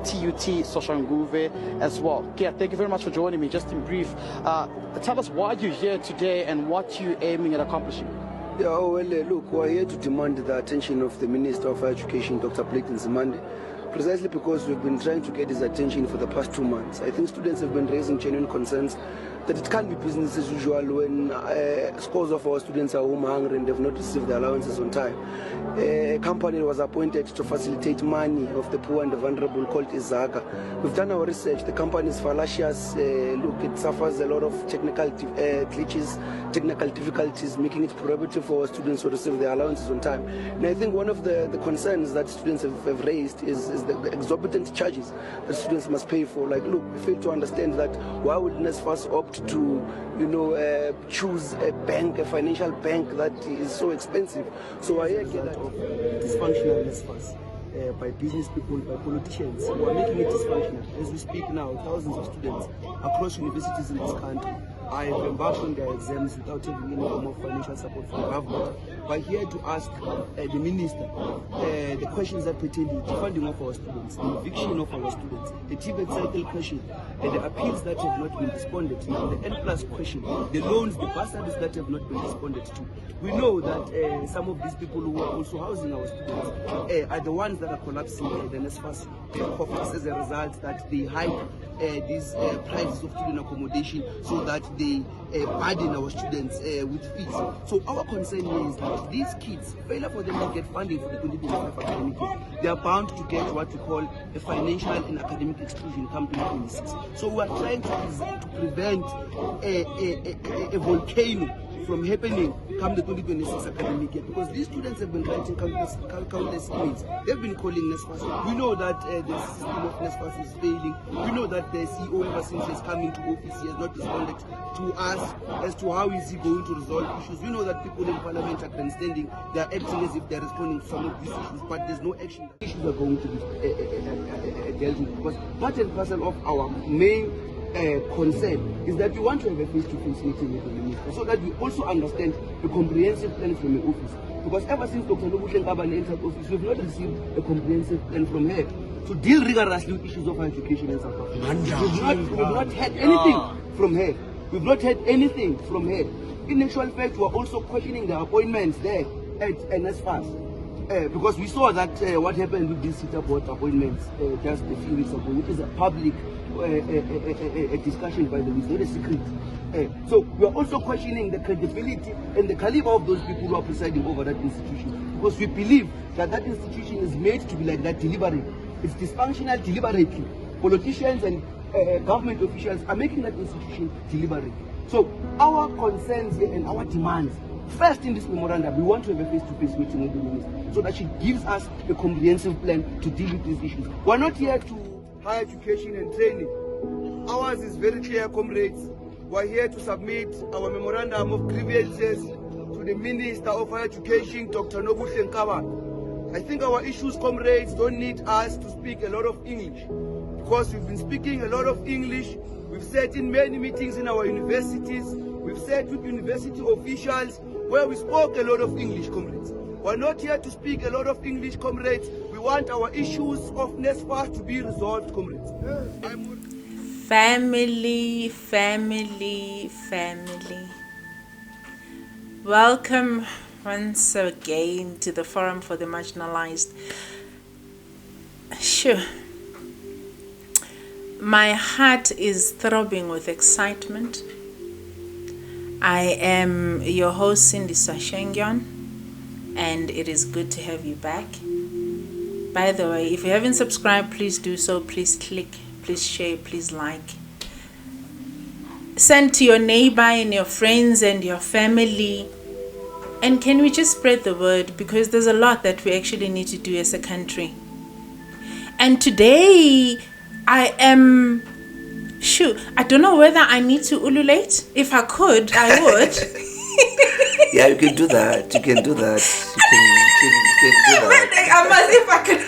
TUT Soshanguve as well. Kia, thank you very much for joining me. Just in brief, tell us why you're here today and what you're aiming at accomplishing. Yeah, well, look, we're here to demand the attention of the Minister of Education, Dr. Nzimande, precisely because we've been trying to get his attention for the past 2 months. I think students have been raising genuine concerns that it can't be business as usual when scores of our students are home hungry and they've not received their allowances on time. A company was appointed to facilitate money of the poor and the vulnerable called Izaka. We've done our research. The company is fallacious. Look, it suffers a lot of technical glitches, technical difficulties, making it prohibitive for our students to receive their allowances on time. And I think one of the concerns that students have raised is the exorbitant charges that students must pay for. Like, look, we fail to understand that why would Nsfas opt to, choose a bank, a financial bank that is so expensive? So I hear that of dysfunctional Nsfas by business people, by politicians who are making it dysfunctional. As we speak now, thousands of students across universities in this country are embarked on their exams without having any form of financial support from the government. We're here to ask the minister the questions that pertain to the funding of our students, the eviction of our students, the Tibet cycle question, the appeals that have not been responded to, the NFSAS question, the loans, the bursaries that have not been responded to. We know that some of these people who are also housing our students are the ones that are collapsing the Nsfas coffers as a result that they hike these prices of student accommodation so that they burden our students with fees. So our concern here is that these kids, failure for them to get funding for the 2025 academic year, they are bound to get what we call a financial and academic exclusion come 2026. So we are trying to prevent a volcano from happening come the 2026 academic year, because these students have been writing countless emails. They've been calling Nsfas. We know that the system of Nsfas is failing. We know that the CEO ever since he has come into office, he has not responded to us as to how is he going to resolve issues. We know that people in parliament are grandstanding. They are acting as if they are responding to some of these issues, but there's no action. Issues are going to be dealt with, because part and parcel of our main concern is that we want to have a face-to-face meeting with the minister so that we also understand the comprehensive plan from the office. Because ever since Dr. Nkaba entered office, we have not received a comprehensive plan from her to deal rigorously with issues of higher education in South Africa. We've not had anything from her. We've not had anything from her. In actual fact, we are also questioning the appointments there at Nsfas. Because we saw that what happened with these sit-up board appointments just a few weeks ago, which is a public a discussion, by the way, it's not a secret. So we are also questioning the credibility and the caliber of those people who are presiding over that institution, because we believe that that institution is made to be like that deliberately. It's dysfunctional deliberately. Politicians and government officials are making that institution deliberately. So our concerns here and our demands, first in this memorandum, we want to have a face-to-face meeting with the minister so that she gives us a comprehensive plan to deal with these issues. We're not here to higher education and training. Ours is very clear, comrades. We're here to submit our memorandum of grievances to the Minister of Higher Education, Dr. Nsfas. I think our issues, comrades, don't need us to speak a lot of English, because we've been speaking a lot of English. We've sat in many meetings in our universities. We've sat with university officials where we spoke a lot of English, comrades. We're not here to speak a lot of English, comrades. We want our issues of Nsfas to be resolved, comrades. Family. Welcome once again to the Forum for the Marginalized. Sure. My heart is throbbing with excitement. I am your host, Nsfas, and it is good to have you back. By the way, if you haven't subscribed, please do so. Please click, please share, please like. Send to your neighbor and your friends and your family. And can we just spread the word, because there's a lot that we actually need to do as a country. And today I am I don't know whether I need to ululate. If I could, I would. Yeah, you can do that. You can do that. You can do that. I'm as if I could.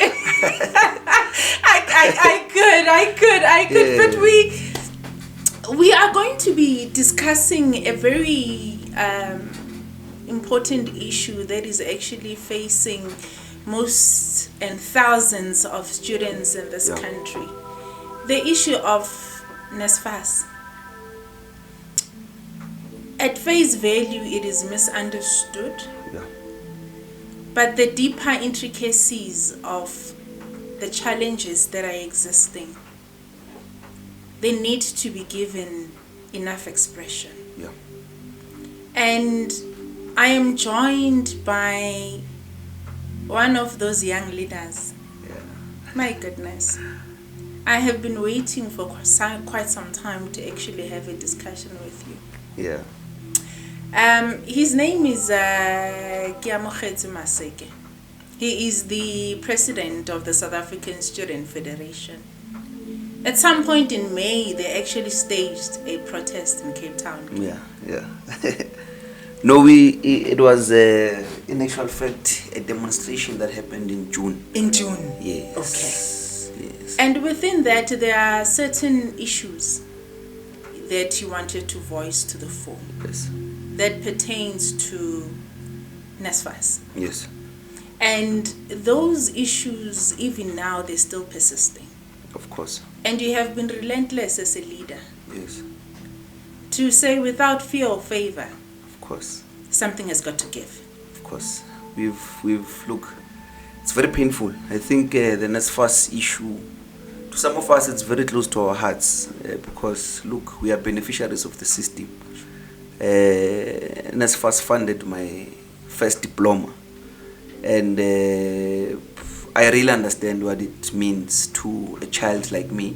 I could. Yeah. But we are going to be discussing a very important issue that is actually facing most and thousands of students in this Yeah. country. The issue of Nsfas. At face value, it is misunderstood, Yeah. but the deeper intricacies of the challenges that are existing, they need to be given enough expression. Yeah. And I am joined by one of those young leaders. Yeah. My goodness. I have been waiting for quite some time to actually have a discussion with you. Yeah. His name is Keamogetswe Masike. He is the president of the South African Student Federation. At some point in May, they actually staged a protest in Cape Town. Yeah. Yeah. No, it was in actual fact a demonstration that happened in June. In June? Yes. Okay. Yes. And within that, there are certain issues that you wanted to voice to the fore Yes. that pertains to Nsfas. Yes. And those issues, even now, they're still persisting. Of course. And you have been relentless as a leader Yes. to say without fear or favor, Of course. something has got to give. Of course. We've look. It's very painful. I think the Nsfas issue, to some of us, it's very close to our hearts because look, we are beneficiaries of the system. Nsfas funded my first diploma, and I really understand what it means to a child like me,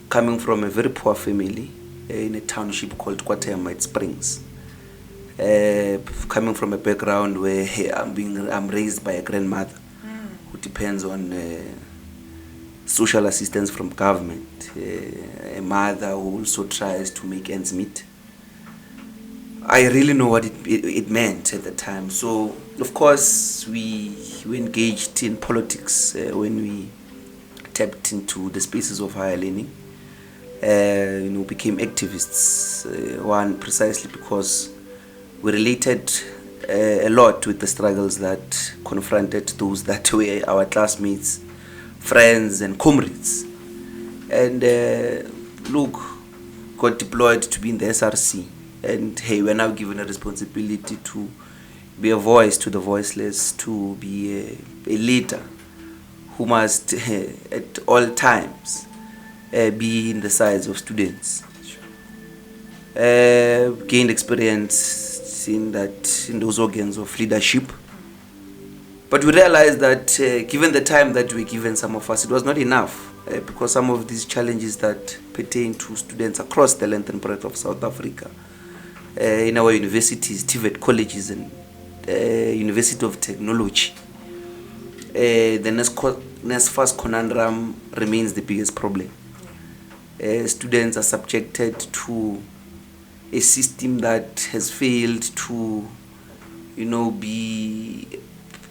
coming from a very poor family in a township called Kwatemite Springs. Coming from a background where I'm raised by a grandmother who depends on social assistance from government, a mother who also tries to make ends meet. I really know what it meant at the time. So, of course, we engaged in politics when we tapped into the spaces of higher learning. Became activists. One, precisely because we related a lot with the struggles that confronted those that were our classmates, friends, and comrades. And look, got deployed to be in the SRC. And hey, we're now given a responsibility to be a voice to the voiceless, to be a leader who must at all times be in the sides of students. Gained experience in those organs of leadership. But we realized that given the time that we were given, some of us, it was not enough because some of these challenges that pertain to students across the length and breadth of South Africa, in our universities, TVET colleges and University of Technology, the Nsfas conundrum remains the biggest problem. Students are subjected to a system that has failed to, be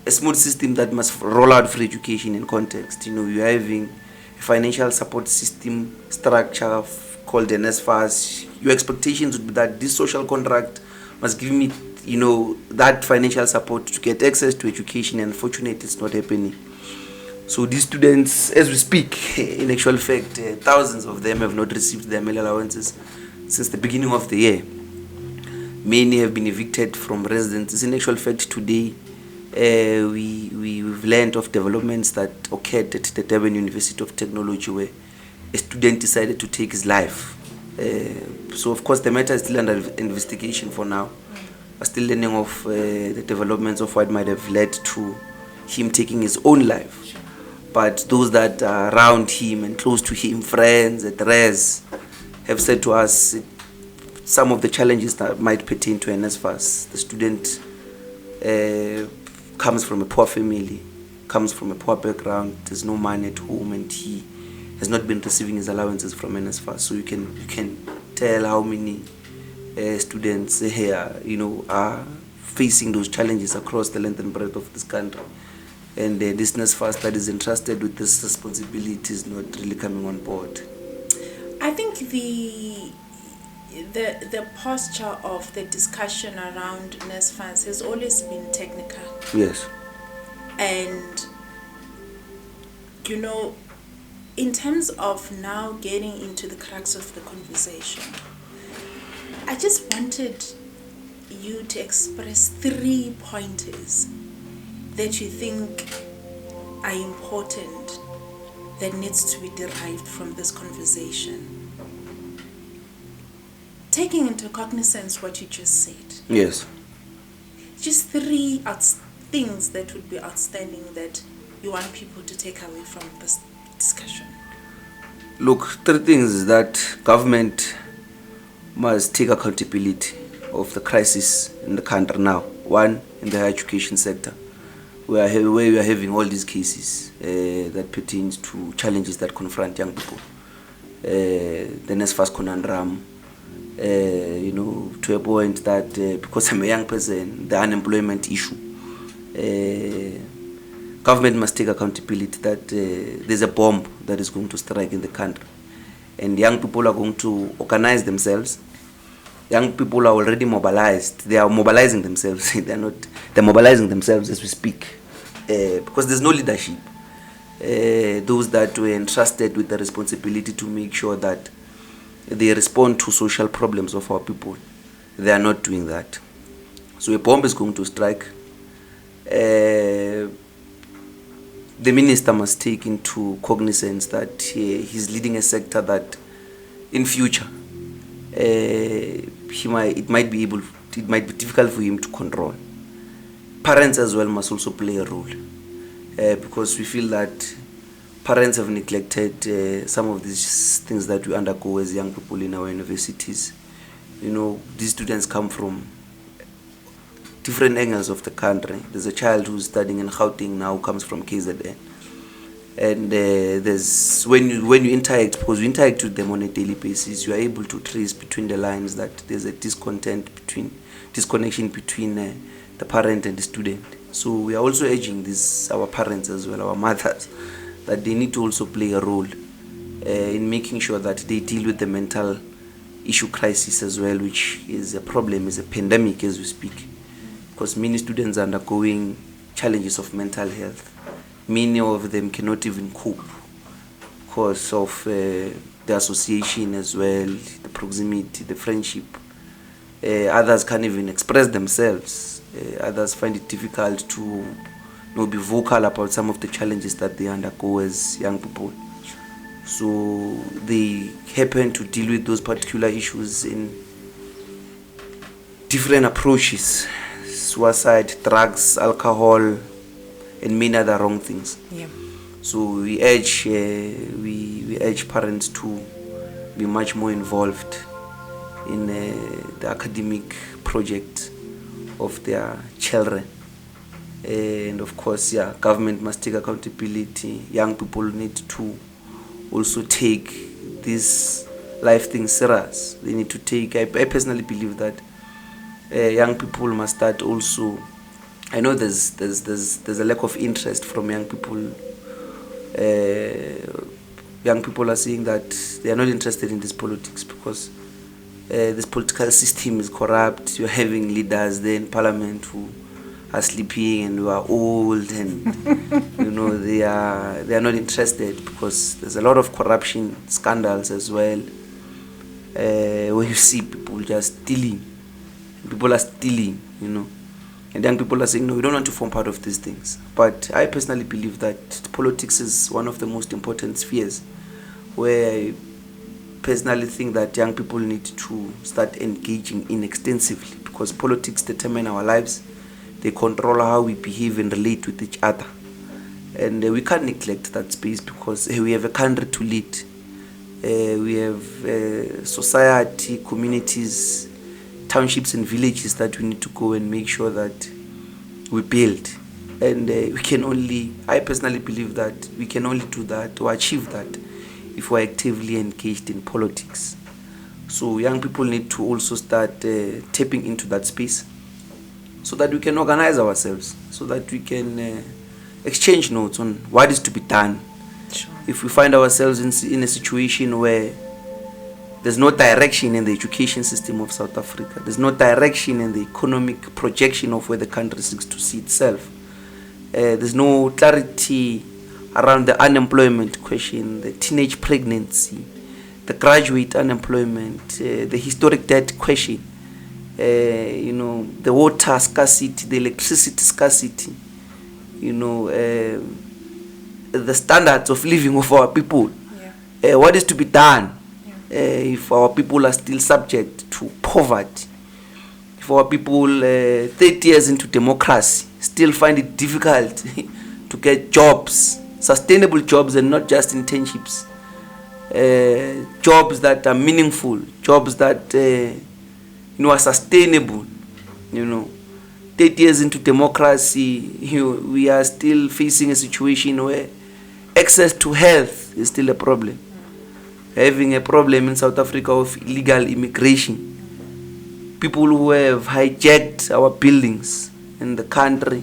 a smooth system that must roll out for education in context. You're having a financial support system structure called the Nsfas. Your expectations would be that this social contract must give me, that financial support to get access to education, and unfortunately it's not happening. So these students, as we speak, in actual fact, thousands of them have not received their meal allowances since the beginning of the year. Many have been evicted from residences. In actual fact, today, we've learned of developments that occurred at the Durban University of Technology where a student decided to take his life. So, of course, the matter is still under investigation for now. We're still learning of the developments of what might have led to him taking his own life. But those that are around him and close to him, friends, at res, have said to us some of the challenges that might pertain to Nsfas. The student comes from a poor family, comes from a poor background, there's no money at home, and he has not been receiving his allowances from Nsfas. So you can tell how many students here, are facing those challenges across the length and breadth of this country. And this Nsfas that is entrusted with this responsibility is not really coming on board. I think the posture of the discussion around Nsfas has always been technical. Yes. And, you know, in terms of now getting into the crux of the conversation, I just wanted you to express 3 pointers that you think are important that needs to be derived from this conversation. Taking into cognizance what you just said. Yes. Just 3 things that would be outstanding that you want people to take away from this discussion. Look, 3 things is that government must take accountability of the crisis in the country now. 1, in the higher education sector, where we are having all these cases that pertains to challenges that confront young people. The Nsfas conundrum, to a point that because I'm a young person, the unemployment issue. Government must take accountability that there's a bomb that is going to strike in the country, and young people are going to organize themselves. Young people are already mobilized. They are mobilizing themselves. They're mobilizing themselves as we speak, because there's no leadership. Those that were entrusted with the responsibility to make sure that they respond to social problems of our people, they are not doing that. So a bomb is going to strike. The minister must take into cognizance that he's leading a sector that in future it might be difficult for him to control. Parents as well must also play a role, because we feel that parents have neglected some of these things that we undergo as young people in our universities. These students come from different angles of the country. There's a child who's studying in Gauteng now who comes from KZN. And there's when you interact, because you interact with them on a daily basis, you are able to trace between the lines that there's a disconnection between the parent and the student. So we are also urging our parents as well, our mothers, that they need to also play a role in making sure that they deal with the mental issue crisis as well, which is a problem, is a pandemic as we speak. Because many students are undergoing challenges of mental health. Many of them cannot even cope because of the association as well, the proximity, the friendship. Others can't even express themselves. Others find it difficult to be vocal about some of the challenges that they undergo as young people. So they happen to deal with those particular issues in different approaches. Suicide, drugs, alcohol, and many other wrong things. Yeah. So we urge parents to be much more involved in the academic project of their children. And of course, government must take accountability. Young people need to also take this life thing serious. They need to take. I personally believe that young people must start also. I know there's a lack of interest from young people. Young people are saying that they are not interested in this politics because this political system is corrupt. You're having leaders there in parliament who are sleeping and who are old, and they are not interested because there's a lot of corruption scandals as well, where you see people just stealing. People are stealing, and young people are saying, no, we don't want to form part of these things. But I personally believe that politics is one of the most important spheres where I personally think that young people need to start engaging in extensively, because politics determine our lives. They control how we behave and relate with each other. And we can't neglect that space because we have a country to lead. We have society, communities, townships and villages that we need to go and make sure that we build. And I personally believe that we can only do that or achieve that if we're actively engaged in politics. So young people need to also start tapping into that space so that we can organize ourselves, so that we can exchange notes on what is to be done. Sure. If we find ourselves in a situation where there's no direction in the education system of South Africa, there's no direction in the economic projection of where the country seeks to see itself, There's no clarity around the unemployment question, the teenage pregnancy, the graduate unemployment, the historic debt question, the water scarcity, the electricity scarcity, the standards of living of our people. Yeah. What is to be done if our people are still subject to poverty? If our people, 30 years into democracy, still find it difficult to get jobs, sustainable jobs, and not just internships. Jobs that are meaningful, jobs that are sustainable. 30 years into democracy, we are still facing a situation where access to health is still a problem. Having a problem in South Africa of illegal immigration. People who have hijacked our buildings in the country,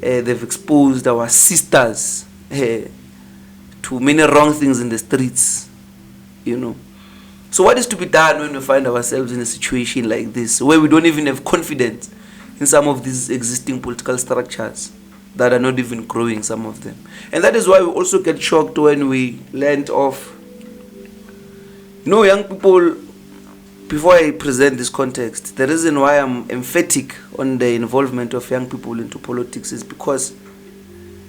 they've exposed our sisters to many wrong things in the streets, So what is to be done when we find ourselves in a situation like this, where we don't even have confidence in some of these existing political structures that are not even growing, some of them? And that is why we also get shocked when we learned of, young people. Before I present this context, the reason why I'm emphatic on the involvement of young people into politics is because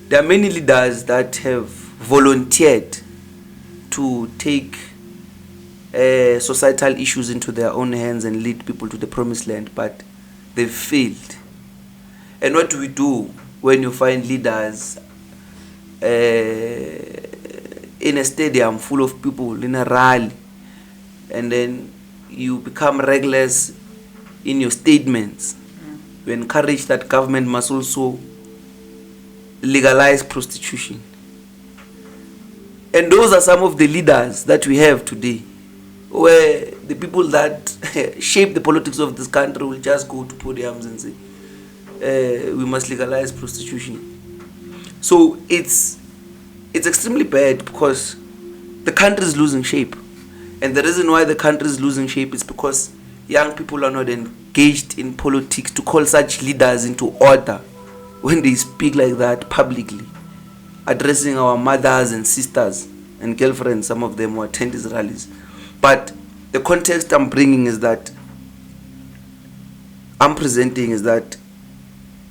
there are many leaders that have volunteered to take societal issues into their own hands and lead people to the promised land, but they've failed. And what do we do when you find leaders in a stadium full of people, in a rally, and then you become reckless in your statements? You encourage that government must also legalize prostitution. And those are some of the leaders that we have today, where the people that shape the politics of this country will just go to podiums and say, we must legalize prostitution. So it's extremely bad because the country is losing shape. And the reason why the country is losing shape is because young people are not engaged in politics to call such leaders into order when they speak like that publicly, addressing our mothers and sisters and girlfriends, some of them who attend these rallies. But the context I'm presenting is that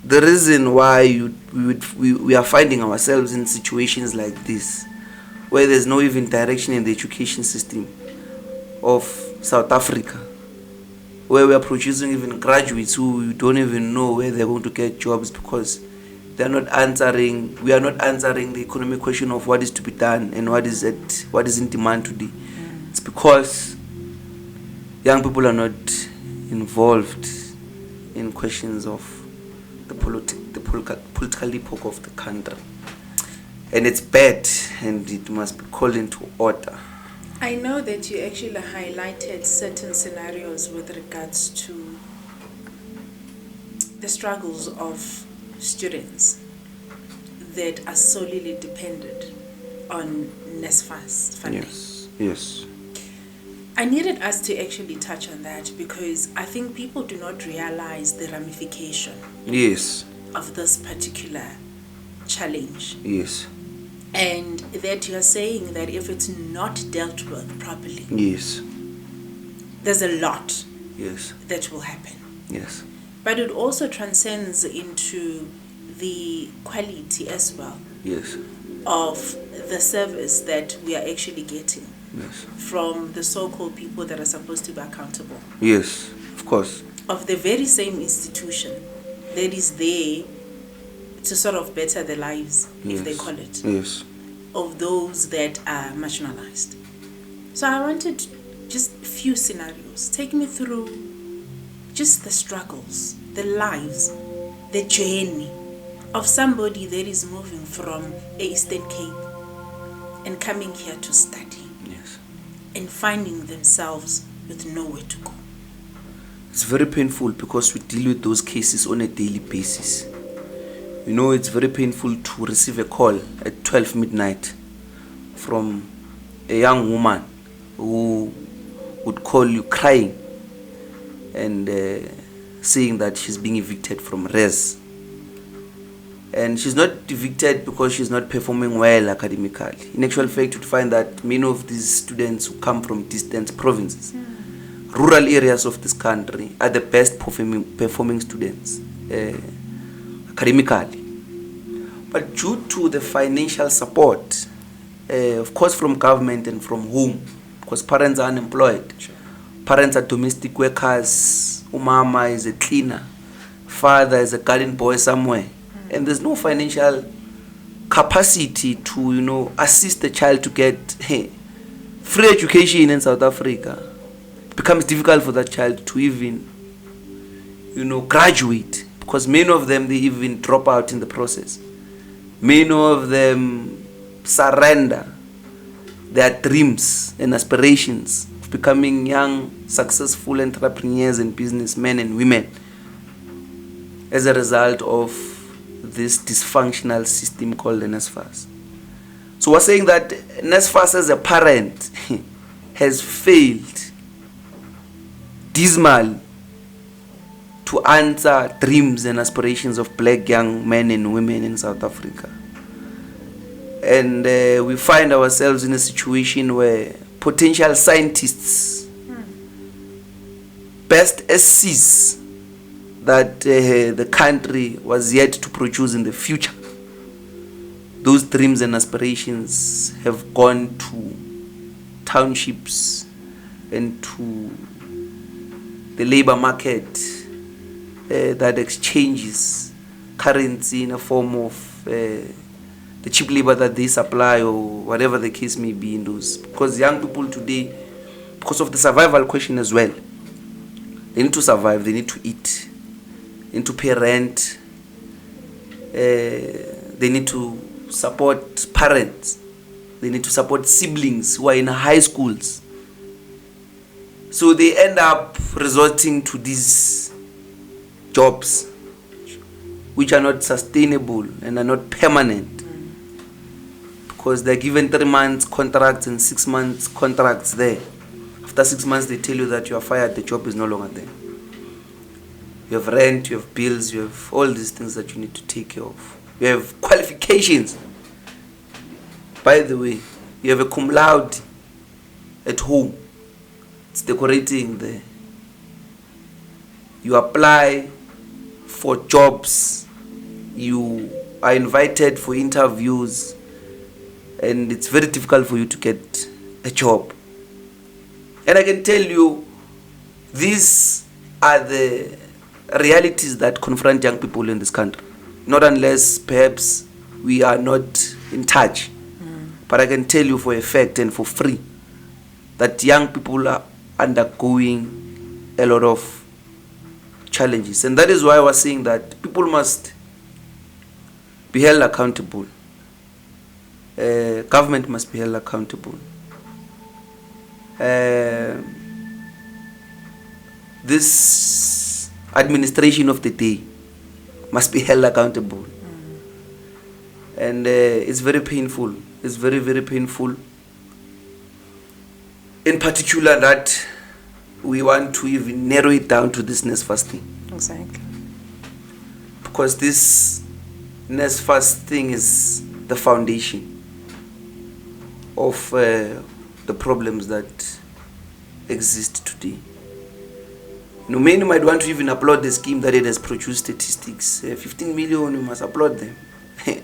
the reason why we are finding ourselves in situations like this, where there's no even direction in the education system of South Africa, where we are producing even graduates who don't even know where they're going to get jobs because we are not answering the economic question of what is to be done and what is in demand today. It's because young people are not involved in questions of the political epoch of the country. And it's bad, and it must be called into order. I know that you actually highlighted certain scenarios with regards to the struggles of students that are solely dependent on Nsfas funding. Yes. I needed us to actually touch on that because I think people do not realize the ramification of this particular challenge. Yes. And that you are saying that if it's not dealt with properly, there's a lot that will happen. Yes. But it also transcends into the quality as well of the service that we are actually getting from the so-called people that are supposed to be accountable. Yes, of course. Of the very same institution that is there to sort of better the lives, if they call it, of those that are marginalized. So I wanted just a few scenarios. Take me through just the struggles, the lives, the journey of somebody that is moving from Eastern Cape and coming here to study and finding themselves with nowhere to go. It's very painful because we deal with those cases on a daily basis. It's very painful to receive a call at 12 midnight from a young woman who would call you crying and saying that she's being evicted from res. And she's not evicted because she's not performing well academically. In actual fact, you'd find that many of these students who come from distant provinces, rural areas of this country, are the best performing students academically. But due to the financial support, of course from government and from home, because parents are unemployed, parents are domestic workers, mama is a cleaner, father is a garden boy somewhere, and there's no financial capacity to assist the child to get free education in South Africa. It becomes difficult for that child to even graduate, because many of them, they even drop out in the process. Many of them surrender their dreams and aspirations of becoming young, successful entrepreneurs and businessmen and women as a result of this dysfunctional system called the Nsfas. So we're saying that Nsfas as a parent has failed dismally to answer dreams and aspirations of black young men and women in South Africa. And we find ourselves in a situation where potential scientists, best SCs that the country was yet to produce in the future, those dreams and aspirations have gone to townships and to the labor market that exchanges currency in a form of the cheap labor that they supply, or whatever the case may be in those. Because young people today, because of the survival question as well, they need to survive, they need to eat, they need to pay rent, they need to support parents, they need to support siblings who are in high schools. So they end up resorting to these jobs which are not sustainable and are not permanent, because they're given 3 months contracts and 6 months contracts there. After 6 months they tell you that you are fired, the job is no longer there. You have rent, you have bills, you have all these things that you need to take care of. You have qualifications. By the way, you have a cum laude at home, it's decorating there. You apply for jobs, you are invited for interviews, and it's very difficult for you to get a job. And I can tell you, these are the realities that confront young people in this country. Not unless perhaps we are not in touch. But I can tell you for a fact and for free that young people are undergoing a lot of challenges. And that is why I was saying that people must be held accountable. Government must be held accountable. This administration of the day must be held accountable. And it's very painful. It's very, very painful. In particular, that we want to even narrow it down to this Nsfas thing. Exactly. Because this Nsfas thing is the foundation of the problems that exist today. Many might want to even applaud the scheme that it has produced statistics. 15 million, you must applaud them.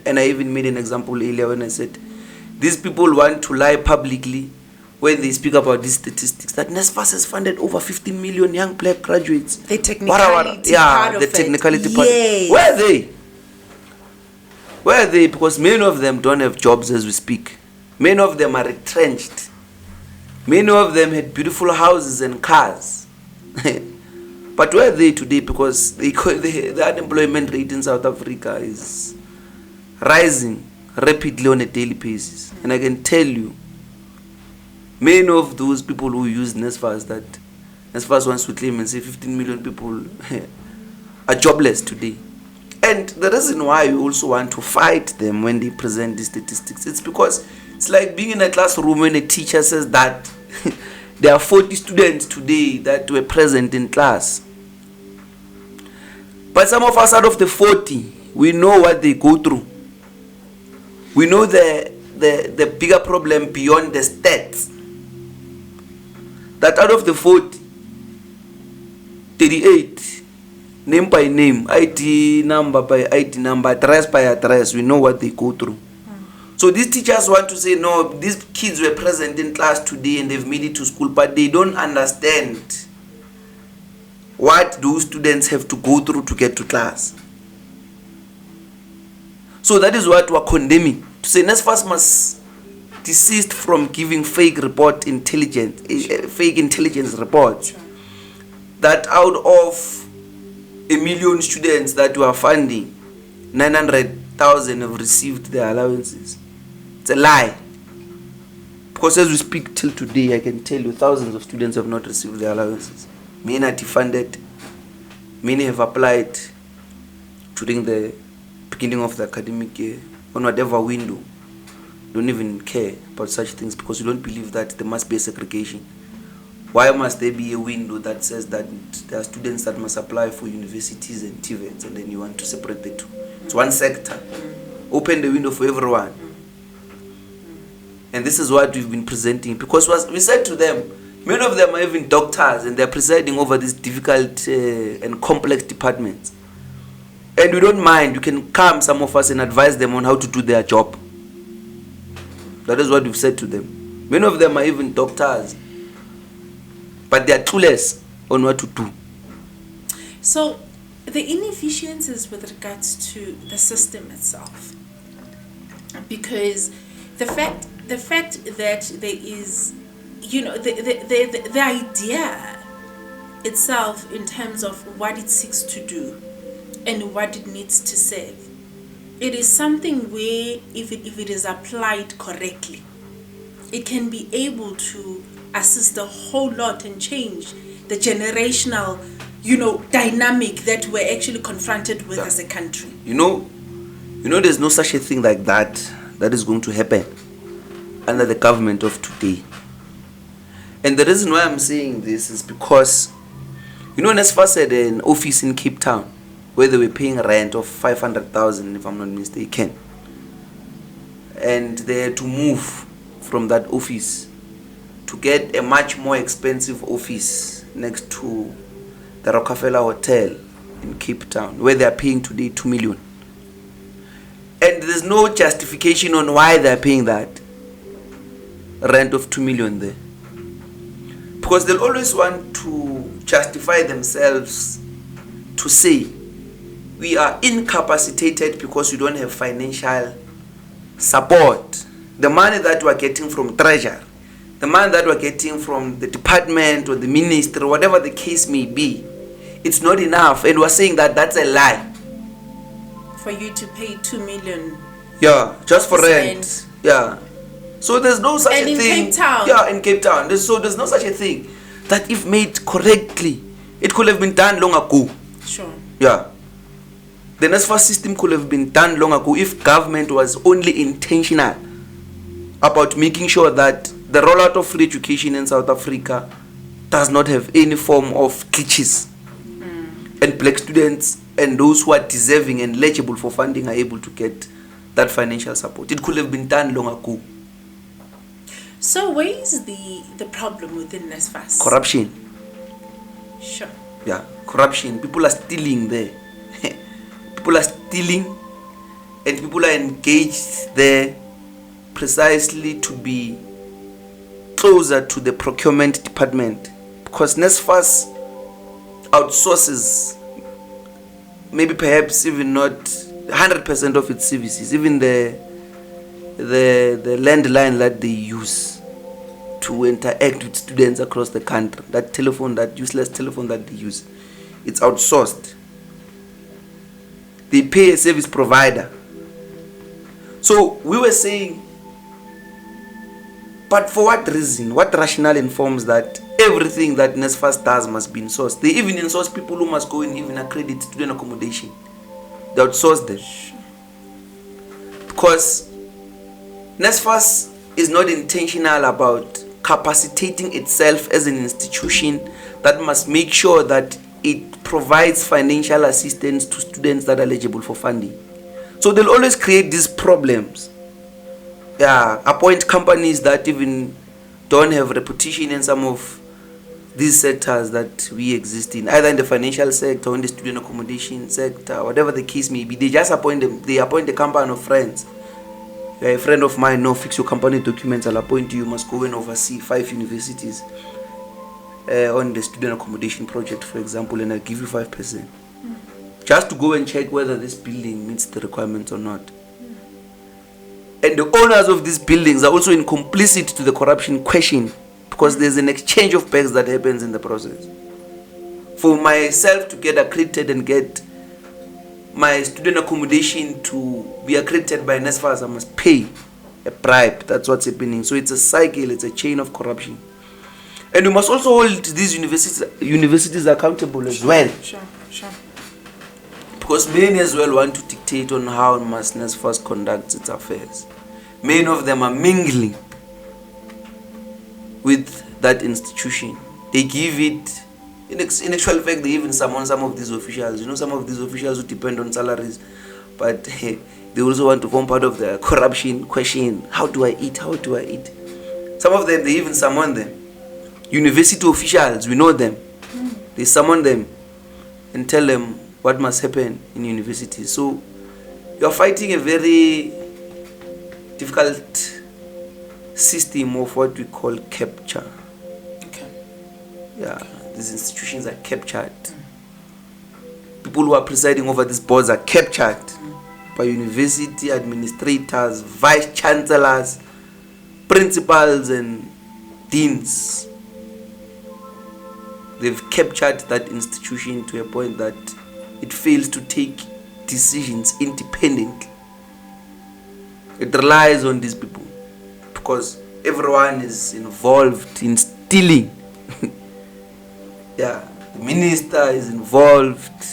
And I even made an example earlier when I said, these people want to lie publicly when they speak about these statistics, that Nsfas has funded over 15 million young black graduates. The technicality part of the technicality part. Yes. Where are they? Where are they? Because many of them don't have jobs as we speak. Many of them are retrenched. Many of them had beautiful houses and cars. But where are they today? Because the unemployment rate in South Africa is rising rapidly on a daily basis. And I can tell you, many of those people who use Nsfas, that Nsfas wants to claim and say 15 million people are jobless today. And the reason why we also want to fight them when they present these statistics, it's because it's like being in a classroom when a teacher says that there are 40 students today that were present in class. But some of us out of the 40, We know what they go through. We know the bigger problem beyond the stats. That out of the 40, 38, name by name, ID number by ID number, address by address, we know what they go through. So these teachers want to say, no, these kids were present in class today and they've made it to school, but they don't understand what those students have to go through to get to class. So that is what we're condemning. To say Nsfas must desist from giving fake intelligence reports. That out of 1 million students that we are funding, 900,000 have received their allowances. It's a lie. Because as we speak till today, I can tell you thousands of students have not received their allowances. Many are defunded. Many have applied during the beginning of the academic year on whatever window. Don't even care about such things because you don't believe that there must be a segregation. Why must there be a window that says that there are students that must apply for universities and TVETs and then you want to separate the two? It's one sector. Open the window for everyone. And this is what we've been presenting because we said to them, many of them are even doctors and they're presiding over these difficult and complex departments. And we don't mind. You can come, some of us, and advise them on how to do their job. That is what we've said to them. Many of them are even doctors. But they are clueless on what to do. So, the inefficiencies with regards to the system itself. Because the fact that there is, the idea itself in terms of what it seeks to do and what it needs to serve, it is something where if it is applied correctly, it can be able to assist a whole lot and change the generational, dynamic that we're actually confronted with as a country. There's no such a thing like that is going to happen under the government of today. And the reason why I'm saying this is because, Nsfas had an office in Cape Town where they were paying rent of 500,000, if I'm not mistaken. And they had to move from that office to get a much more expensive office next to the Rockefeller Hotel in Cape Town, where they are paying today 2 million. And there's no justification on why they're paying that rent of 2 million there. Because they'll always want to justify themselves to say, we are incapacitated because we don't have financial support. The money that we're getting from Treasury, the money that we're getting from the department or the ministry, whatever the case may be, it's not enough. And we're saying that that's a lie. For you to pay 2 million. Yeah, just for rent. Yeah. So there's no such a thing. And in Cape Town. Yeah, in Cape Town. So there's no such a thing that if made correctly, it could have been done long ago. Sure. Yeah. The Nsfas system could have been done long ago if government was only intentional about making sure that the rollout of free education in South Africa does not have any form of glitches. And black students and those who are deserving and eligible for funding are able to get that financial support. It could have been done long ago. So where is the problem within Nsfas? Corruption. Sure. Yeah, corruption. People are stealing there. People are stealing and people are engaged there precisely to be closer to the procurement department. Because Nsfas outsources maybe perhaps even not 100% of its services, even the landline that they use to interact with students across the country, that useless telephone that they use, it's outsourced. They pay a service provider. So we were saying, but for what reason? What rationale informs that everything that Nsfas does must be insourced? They even insource people who must go and even accredit student accommodation. They outsource them. Because Nsfas is not intentional about capacitating itself as an institution that must make sure that it provides financial assistance to students that are eligible for funding. So they'll always create these problems. Yeah, appoint companies that even don't have reputation in some of these sectors that we exist in, either in the financial sector or in the student accommodation sector, whatever the case may be. They just appoint them. They appoint a company of friends. You're a friend of mine, no, fix your company documents, I'll appoint you. You must go and oversee 5 universities on the student accommodation project, for example, and I'll give you 5%. Just to go and check whether this building meets the requirements or not. And the owners of these buildings are also complicit to the corruption question, because there's an exchange of bags that happens in the process. For myself to get accredited and get my student accommodation to be accredited by Nsfas, I must pay a bribe. That's what's happening. So it's a cycle, it's a chain of corruption. And we must also hold these universities accountable as well. Sure. Because many as well want to dictate on how Nsfas conducts its affairs. Many of them are mingling with that institution. They give it, in actual fact, they even summon some of these officials. You know, some of these officials who depend on salaries, but they also want to form part of the corruption question. How do I eat? Some of them, they even summon them. University officials, we know them. They summon them and tell them what must happen in universities. So you are fighting a very difficult system of what we call capture. Okay. Yeah, these institutions are captured. People who are presiding over these boards are captured by university administrators, vice chancellors, principals, and deans. They've captured that institution to a point that it fails to take decisions independently. It relies on these people because everyone is involved in stealing. Yeah, the minister is involved,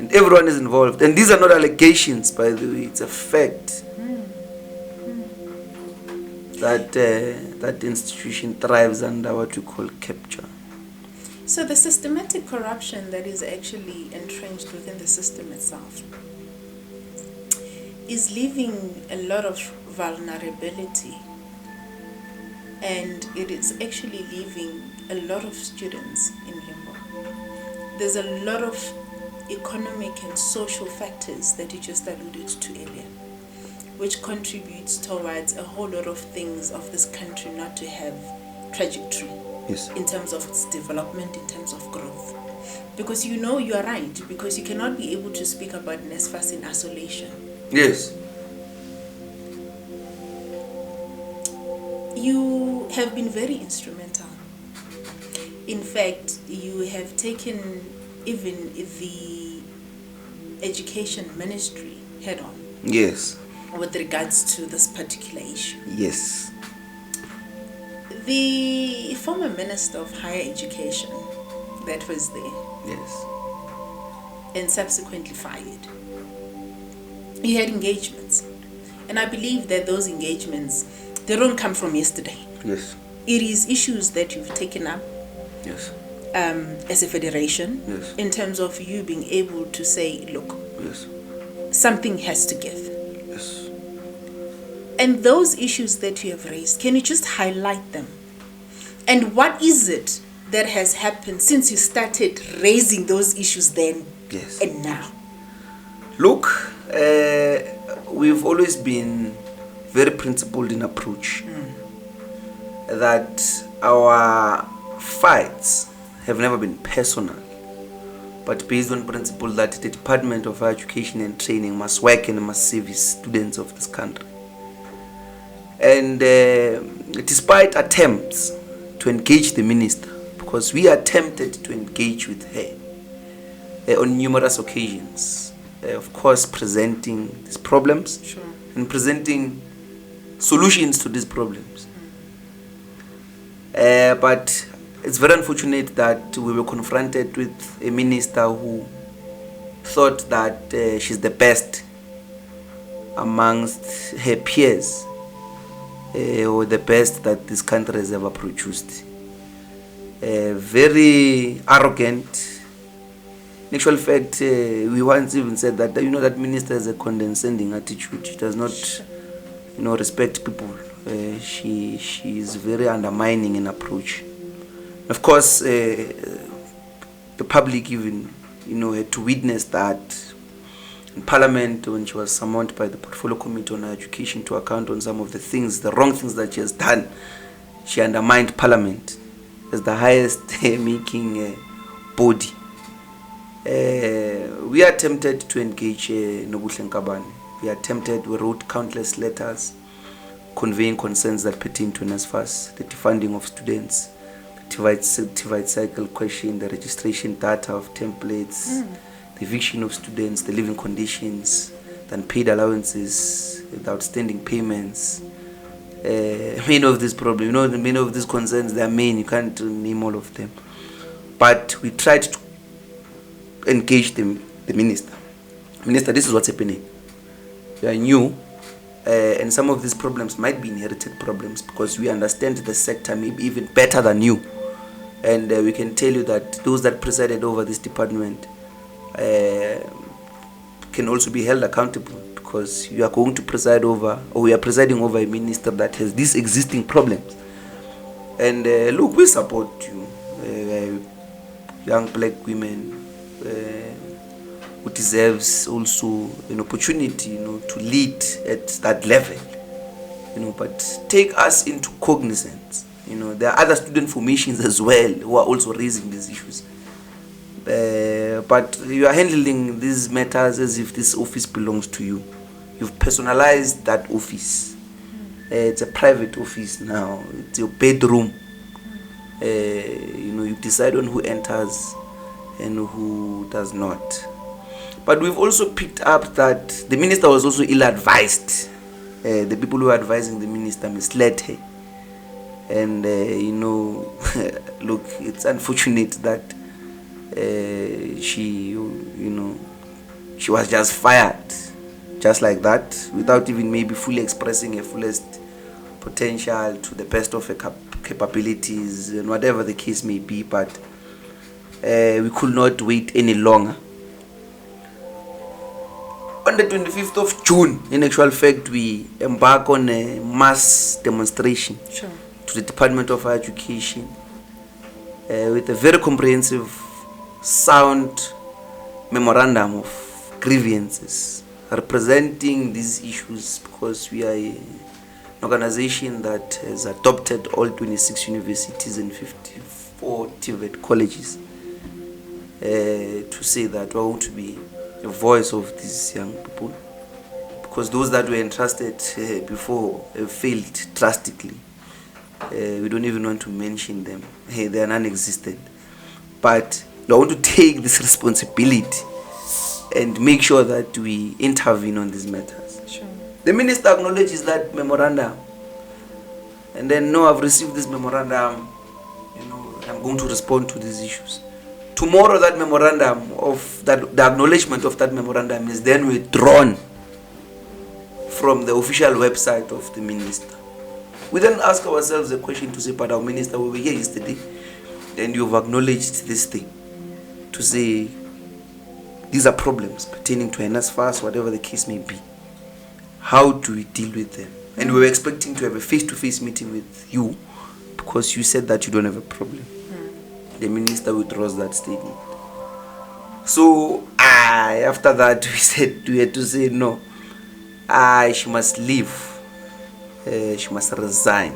and everyone is involved. And these are not allegations, by the way, it's a fact. That institution thrives under what we call capture. So the systematic corruption that is actually entrenched within the system itself is leaving a lot of vulnerability, and it is actually leaving a lot of students in limbo. There's a lot of economic and social factors that you just alluded to earlier, which contributes towards a whole lot of things of this country not to have trajectory. Yes. In terms of its development, in terms of growth. Because you know you are right, because you cannot be able to speak about Nsfas in isolation. Yes. You have been very instrumental. In fact, you have taken even the education ministry head on. Yes. With regards to this particular issue. Yes. The former Minister of Higher Education that was there, Yes. and subsequently fired, you had engagements. And I believe that those engagements, they don't come from yesterday. Yes. It is issues that you've taken up Yes. as a federation, Yes. in terms of you being able to say, look, Yes. something has to give. Yes. And those issues that you have raised, can you just highlight them? And what is it that has happened since you started raising those issues then Yes. and now? Look, we've always been very principled in approach. That our fights have never been personal, but based on principle that the Department of Education and Training must work and must service students of this country. And despite attempts to engage the minister, because we attempted to engage with her on numerous occasions, of course presenting these problems, Sure. and presenting solutions to these problems. But it's very unfortunate that we were confronted with a minister who thought that she's the best amongst her peers, or the best that this country has ever produced. very arrogant. In actual fact, we once even said that, that minister has a condescending attitude. She does not, respect people. She is very undermining in approach. Of course, the public even, had to witness that in Parliament when she was summoned by the Portfolio Committee on Education to account on some of the wrong things that she has done. She undermined Parliament as the highest making body. We are tempted to engage Nobuhle Nkabane. We wrote countless letters conveying concerns that pertain to Nsfas, the defunding of students, the divide cycle question, the registration data of templates, the eviction of students, the living conditions, the unpaid allowances, the outstanding payments. Many of these problems, many of these concerns, they are many, you can't name all of them. But we tried to engage the minister. Minister, this is what's happening. You are new, and some of these problems might be inherited problems because we understand the sector maybe even better than you. And we can tell you that those that presided over this department can also be held accountable because you are going to preside over, or we are presiding over a minister that has these existing problems. And look, we support you, young black women who deserves also an opportunity, to lead at that level, but take us into cognizance. There are other student formations as well who are also raising these issues. But you are handling these matters as if this office belongs to you. You've personalized that office. It's a private office now. It's your bedroom. You decide on who enters and who does not. But we've also picked up that the minister was also ill-advised. The people who are advising the minister misled her. And, look, it's unfortunate that she was just fired, just like that, without even maybe fully expressing her fullest potential to the best of her capabilities, and whatever the case may be. But we could not wait any longer. On the 25th of June, in actual fact, we embark on a mass demonstration to the Department of Higher Education with a very comprehensive, sound memorandum of grievances representing these issues, because we are an organization that has adopted all 26 universities and 54 TVET colleges to say that we're going to be the voice of these young people, because those that were entrusted before failed drastically. We don't even want to mention them. They are non-existent. But I want to take this responsibility and make sure that we intervene on these matters. Sure. The minister acknowledges that memorandum, and then, no, I've received this memorandum, I'm going to respond to these issues. Tomorrow, that memorandum the acknowledgement of that memorandum is then withdrawn from the official website of the minister. We then ask ourselves the question to say, but our minister, we were here yesterday, and you've acknowledged this thing, to say these are problems pertaining to Nsfas, whatever the case may be. How do we deal with them? And we were expecting to have a face-to-face meeting with you, because you said that you don't have a problem. The minister withdraws that statement. So after that, we had to say no. She must leave. She must resign.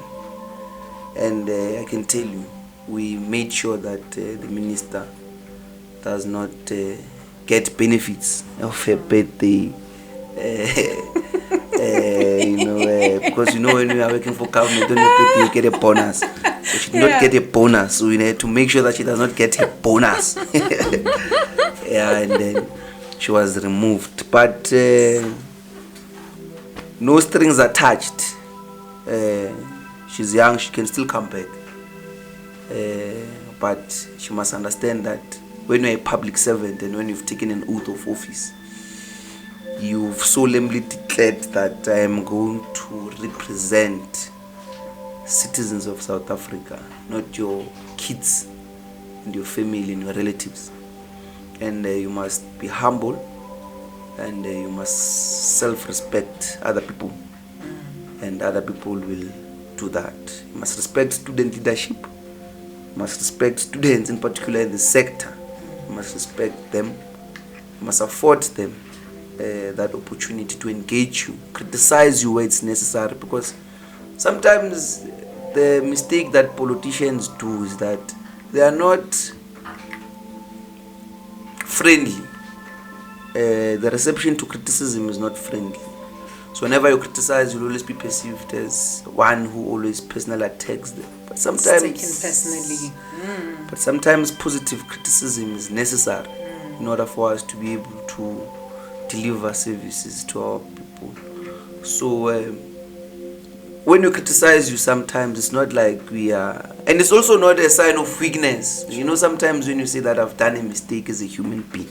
And I can tell you, we made sure that the minister does not get benefits of her birthday. Because when you are working for government, on your birthday you get a bonus. So she did not get a bonus, so we had to make sure that she does not get a bonus. And then she was removed. But no strings attached. She's young, she can still come back. But she must understand that when you're a public servant and when you've taken an oath of office, you've solemnly declared that I am going to represent citizens of South Africa, not your kids and your family and your relatives. And you must be humble, and you must self-respect other people, and other people will do that. You must respect student leadership. You must respect students, in particular in the sector. You must respect them. You must afford them that opportunity to engage you, criticize you where it's necessary, because sometimes the mistake that politicians do is that they are not friendly. The reception to criticism is not friendly. So whenever you criticize, you'll always be perceived as one who always personally attacks them. But sometimes taken personally. But sometimes positive criticism is necessary in order for us to be able to deliver services to our people. So when you criticize you, sometimes it's not like we are, and it's also not a sign of weakness. You know, sometimes when you say that I've done a mistake as a human being,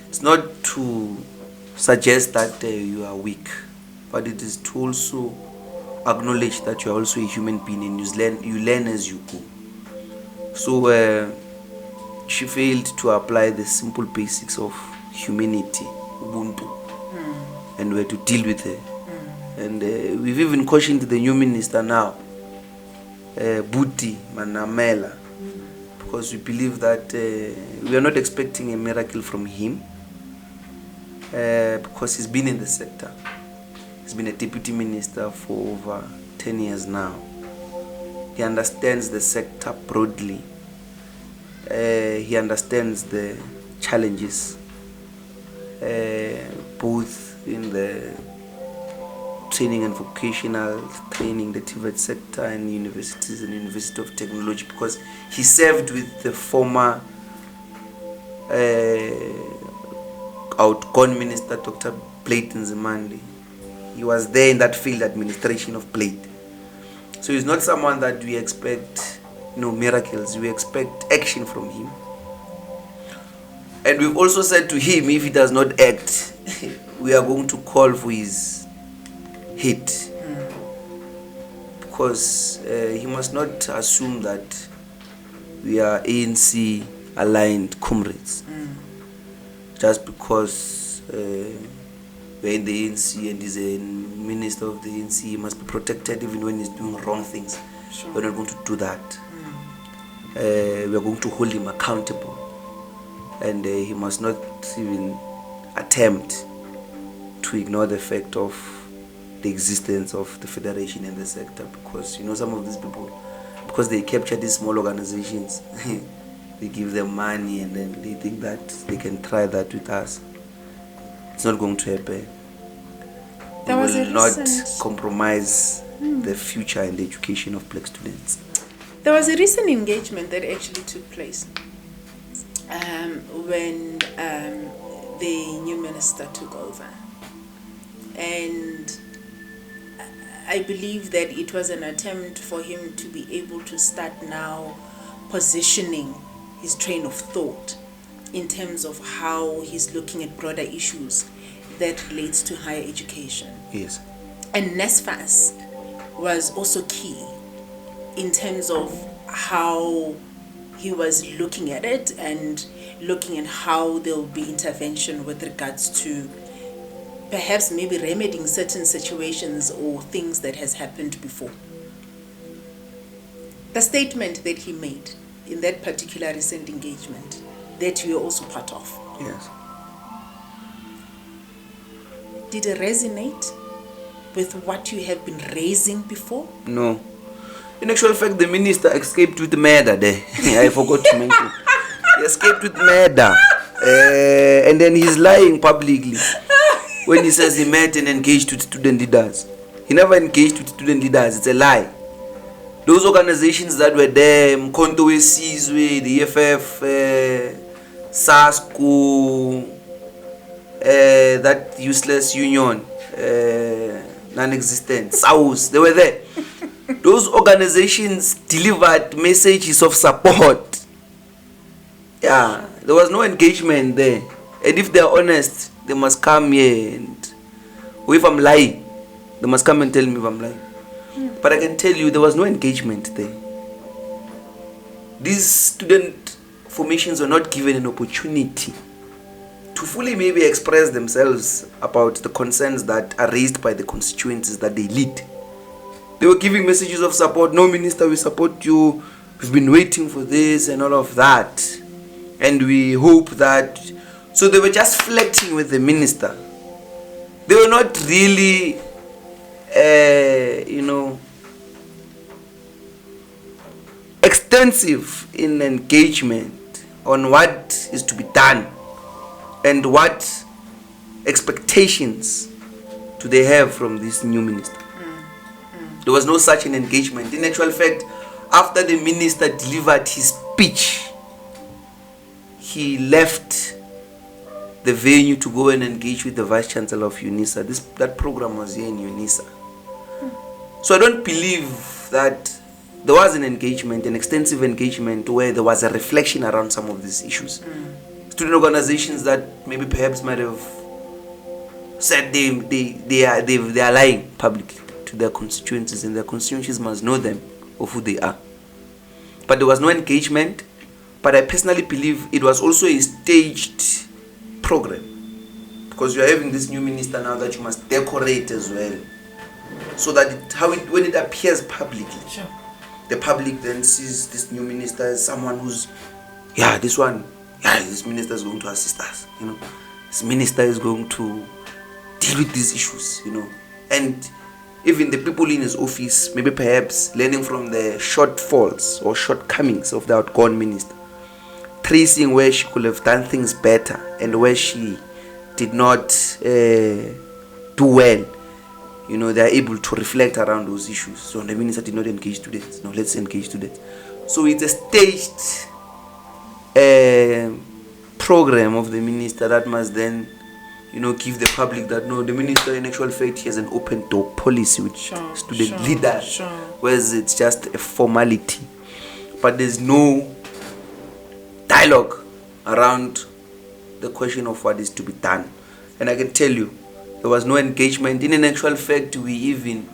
it's not to suggest that you are weak, but it is to also acknowledge that you are also a human being, and you learn as you go. So she failed to apply the simple basics of humanity, Ubuntu, and where to deal with her. And we've even cautioned the new minister now, Buti Manamela, because we believe that we are not expecting a miracle from him, because he's been in the sector. He's been a deputy minister for over 10 years now. He understands the sector broadly. He understands the challenges, both in the training and vocational training, the TVET sector, and universities and University of Technology, because he served with the former outgone minister, Dr. Blade Nzimande. He was there in that field administration of Blade. So he's not someone that we expect miracles. We expect action from him. And we've also said to him, if he does not act, we are going to call for his hit. Because he must not assume that we are ANC aligned comrades. Just because we're in the ANC and he's a minister of the ANC, he must be protected even when he's doing wrong things. Sure. We're not going to do that. We're going to hold him accountable. And he must not even attempt to ignore the fact of the existence of the federation and the sector, because some of these people, because they capture these small organizations, they give them money and then they think that they can try that with us. It's not going to happen. We will not compromise the future and the education of black students. There was a recent engagement that actually took place when the new minister took over. And I believe that it was an attempt for him to be able to start now positioning his train of thought in terms of how he's looking at broader issues that relates to higher education. Yes. And Nsfas was also key in terms of how he was looking at it and looking at how there will be intervention with regards to perhaps maybe remedying certain situations or things that has happened before. The statement that he made in that particular recent engagement that you are also part of. Yes. Did it resonate with what you have been raising before? No. In actual fact, the minister escaped with murder there. I forgot to mention. He escaped with murder. And then he's lying publicly when he says he met and engaged with student leaders. He never engaged with student leaders. It's a lie. Those organizations that were there, Mkhonto Wesizwe, the EFF, SASCO, that useless union, non-existent, SAUS, they were there. Those organizations delivered messages of support. Yeah, there was no engagement there. And if they're honest, they must come here and, or if I'm lying, they must come and tell me if I'm lying. But I can tell you there was no engagement there. These student formations were not given an opportunity to fully maybe express themselves about the concerns that are raised by the constituencies that they lead. They were giving messages of support. No, Minister, we support you. We've been waiting for this and all of that. And we hope that... So they were just flirting with the minister. They were not really, extensive in engagement on what is to be done and what expectations do they have from this new minister. There was no such an engagement. In actual fact, after the minister delivered his speech, he left the venue to go and engage with the Vice Chancellor of UNISA. That program was here in UNISA. So I don't believe that there was an engagement, an extensive engagement, where there was a reflection around some of these issues. Student organizations that maybe perhaps might have said they are lying publicly to their constituencies, and their constituencies must know them of who they are. But there was no engagement. But I personally believe it was also a staged program, because you are having this new minister now that you must decorate as well, so that when it appears publicly, the public then sees this new minister as someone who's, this minister is going to assist us, this minister is going to deal with these issues, and even the people in his office, maybe perhaps learning from the shortfalls or shortcomings of the outgone minister, tracing where she could have done things better and where she did not do well. They are able to reflect around those issues. So the minister did not engage students. No, let's engage students. So it's a staged program of the minister that must then give the public that no, the minister in actual fact he has an open door policy with student leaders, whereas it's just a formality. But there's no dialogue around the question of what is to be done. And I can tell you, there was no engagement. In actual fact, when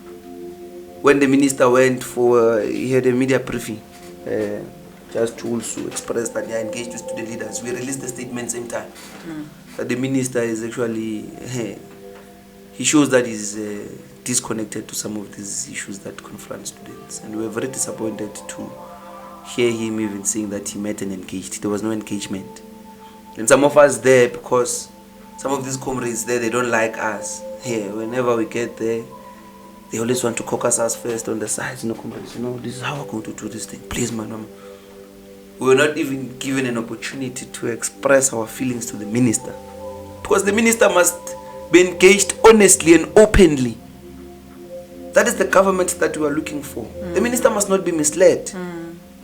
the minister went for, he had a media briefing, just to also express that they are engaged with student leaders. We released the statement same time. That the minister is actually, he shows that he's disconnected to some of these issues that confront students. And we were very disappointed to hear him even saying that he met and engaged. There was no engagement. And some of us there, because some of these comrades there, they don't like us. Whenever we get there, they always want to caucus us first on the sides. Comrades, this is how we're going to do this thing. Please, man. We were not even given an opportunity to express our feelings to the minister. Because the minister must be engaged honestly and openly. That is the government that we are looking for. The minister must not be misled.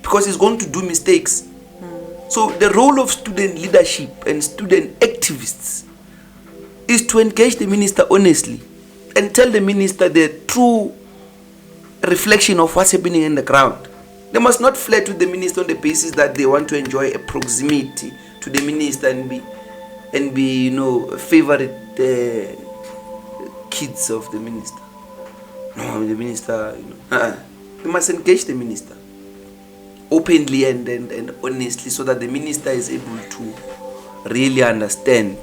Because he's going to do mistakes. So the role of student leadership and student activists is to engage the minister honestly and tell the minister the true reflection of what's happening in the ground. They must not flirt with the minister on the basis that they want to enjoy a proximity to the minister and be favorite kids of the minister. No, the minister, they must engage the minister openly and honestly, so that the minister is able to really understand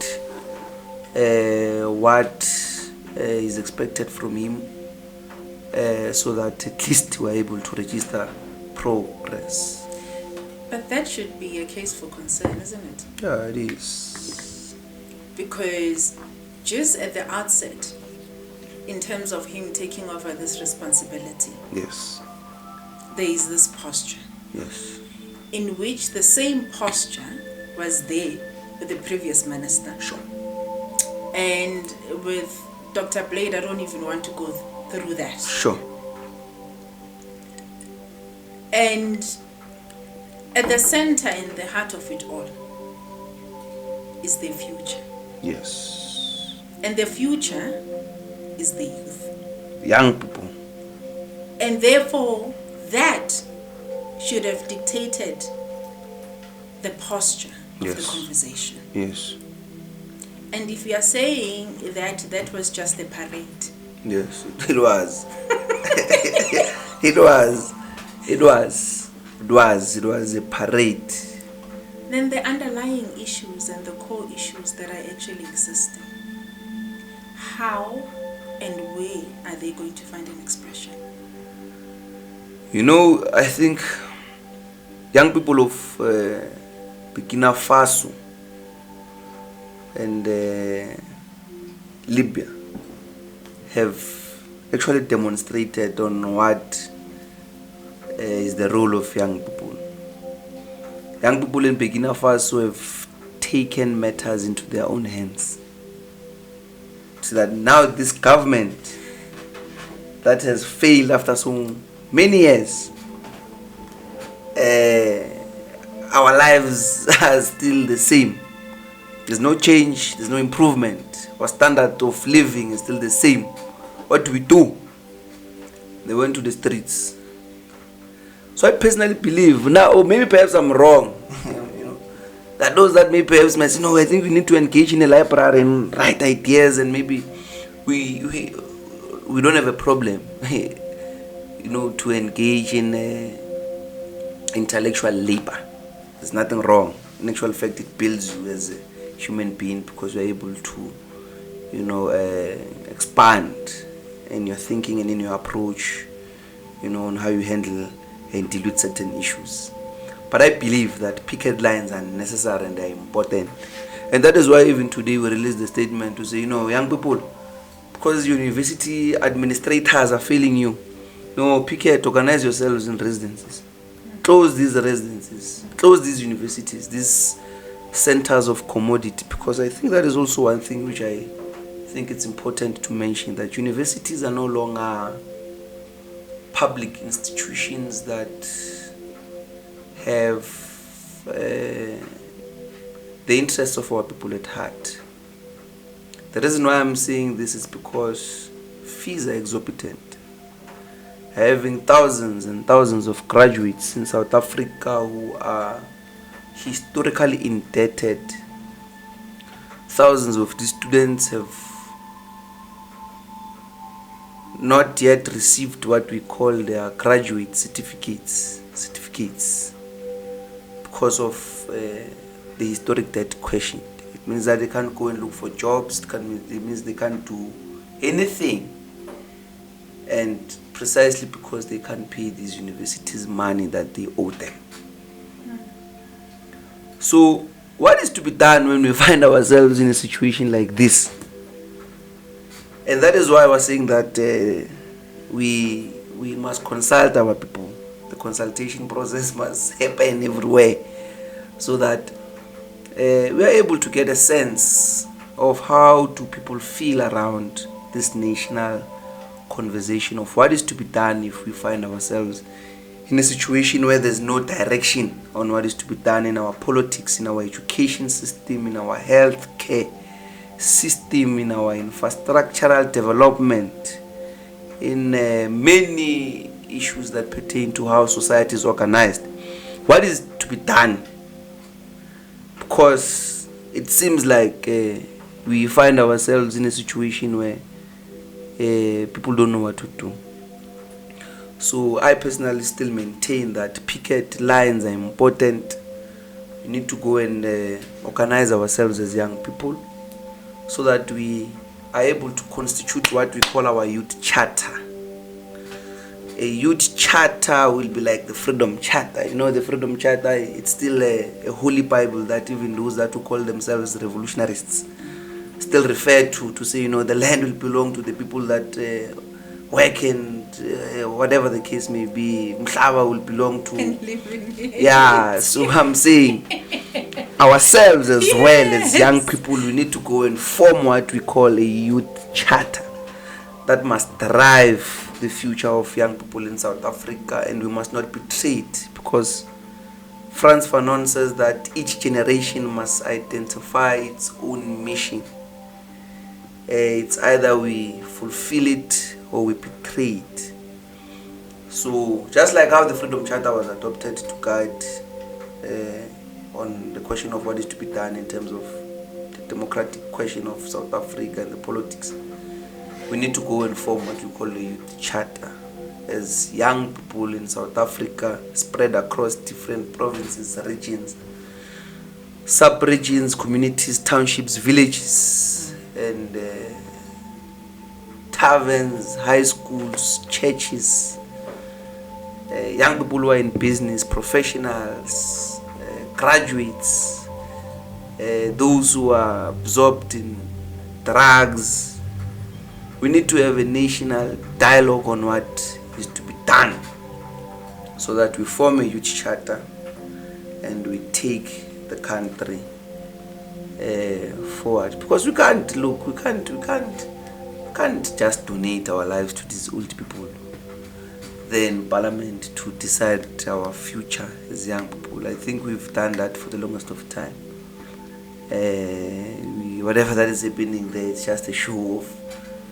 what is expected from him, so that at least we are able to register progress. But that should be a case for concern, isn't it? Yeah, it is. Because just at the outset, in terms of him taking over this responsibility, yes, there is this posture. Yes. In which the same posture was there with the previous minister. Sure. And with Dr. Blade, I don't even want to go through that. Sure. And at the center, in the heart of it all, is the future. Yes. And the future is the youth. Young people. And therefore, that should have dictated the posture of the conversation. Yes. And if we are saying that that was just a parade. Yes, it was. It was a parade. then the underlying issues and the core issues that are actually existing, how and where are they going to find an expression? You know, I think young people of Burkina Faso and Libya have actually demonstrated on what is the role of young people. Young people in Burkina Faso have taken matters into their own hands. So that now this government that has failed after so many years, our lives are still the same. There's no change, there's no improvement. Our standard of living is still the same. What do we do? They went to the streets. So I personally believe, now, or maybe perhaps I'm wrong, that those that maybe perhaps might say, no, I think we need to engage in a library and write ideas, and maybe we don't have a problem, to engage in intellectual labor. There's nothing wrong. In actual fact, it builds you as a human being because you're able to, expand in your thinking and in your approach, on how you handle and deal with certain issues. But I believe that picket lines are necessary and they are important. And that is why even today we released the statement to say, young people, because university administrators are failing you, picket, organize yourselves in residences. Close these residences, close these universities, these centers of commodity, because I think that is also one thing which I think it's important to mention, that universities are no longer public institutions that have the interests of our people at heart. The reason why I'm saying this is because fees are exorbitant. Having thousands and thousands of graduates in South Africa who are historically indebted. Thousands of these students have not yet received what we call their graduate certificates because of the historic debt question. It means that they can't go and look for jobs. It means they can't do anything, and precisely because they can't pay these universities money that they owe them. So what is to be done when we find ourselves in a situation like this? And that is why I was saying that we must consult our people. The consultation process must happen everywhere, so that we are able to get a sense of how do people feel around this national conversation of what is to be done if we find ourselves in a situation where there's no direction on what is to be done in our politics, in our education system, in our health care system, in our infrastructural development, in many issues that pertain to how society is organized. What is to be done? Because it seems like we find ourselves in a situation where people don't know what to do. So I personally still maintain that picket lines are important. We need to go and organize ourselves as young people so that we are able to constitute what we call our youth charter. A youth charter will be like the Freedom Charter. The Freedom Charter, it's still a holy Bible that even those that who call themselves revolutionists still refer to say, the land will belong to the people that work, and whatever the case may be, Mhlaba will belong to. Yeah, so I'm saying ourselves as well as young people, we need to go and form what we call a youth charter that must drive the future of young people in South Africa, and we must not betray it, because Frantz Fanon says that each generation must identify its own mission. It's either we fulfill it or we betray it. So just like how the Freedom Charter was adopted to guide on the question of what is to be done in terms of the democratic question of South Africa and the politics, we need to go and form what we call a youth charter as young people in South Africa spread across different provinces, regions, sub-regions, communities, townships, villages, and taverns, high schools, churches, young people who are in business, professionals, graduates, those who are absorbed in drugs. We need to have a national dialogue on what is to be done, so that we form a youth charter and we take the country forward. Because we can't just donate our lives to these old people, then Parliament to decide our future as young people. I think we've done that for the longest of time. Whatever that is happening there, it's just a show of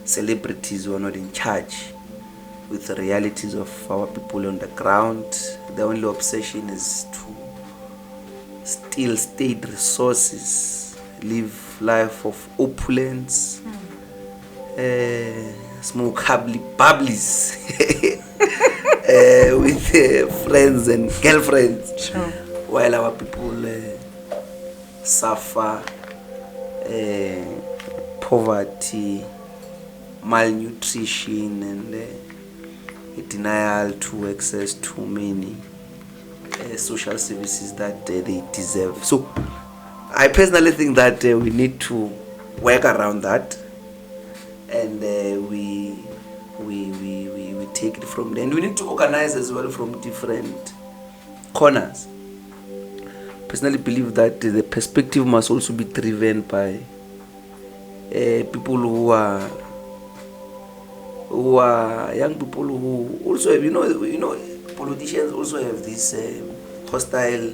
celebrities who are not in charge with the realities of our people on the ground. The only obsession is to steal state resources, live life of opulence, smoke bubblies with friends and girlfriends, Sure. while our people suffer poverty, malnutrition, and a denial to access to many social services that they deserve. So I personally think that we need to work around that, and we take it from there, and we need to organize as well from different corners. Personally believe that the perspective must also be driven by people who are young people who also have, you know, politicians also have this hostile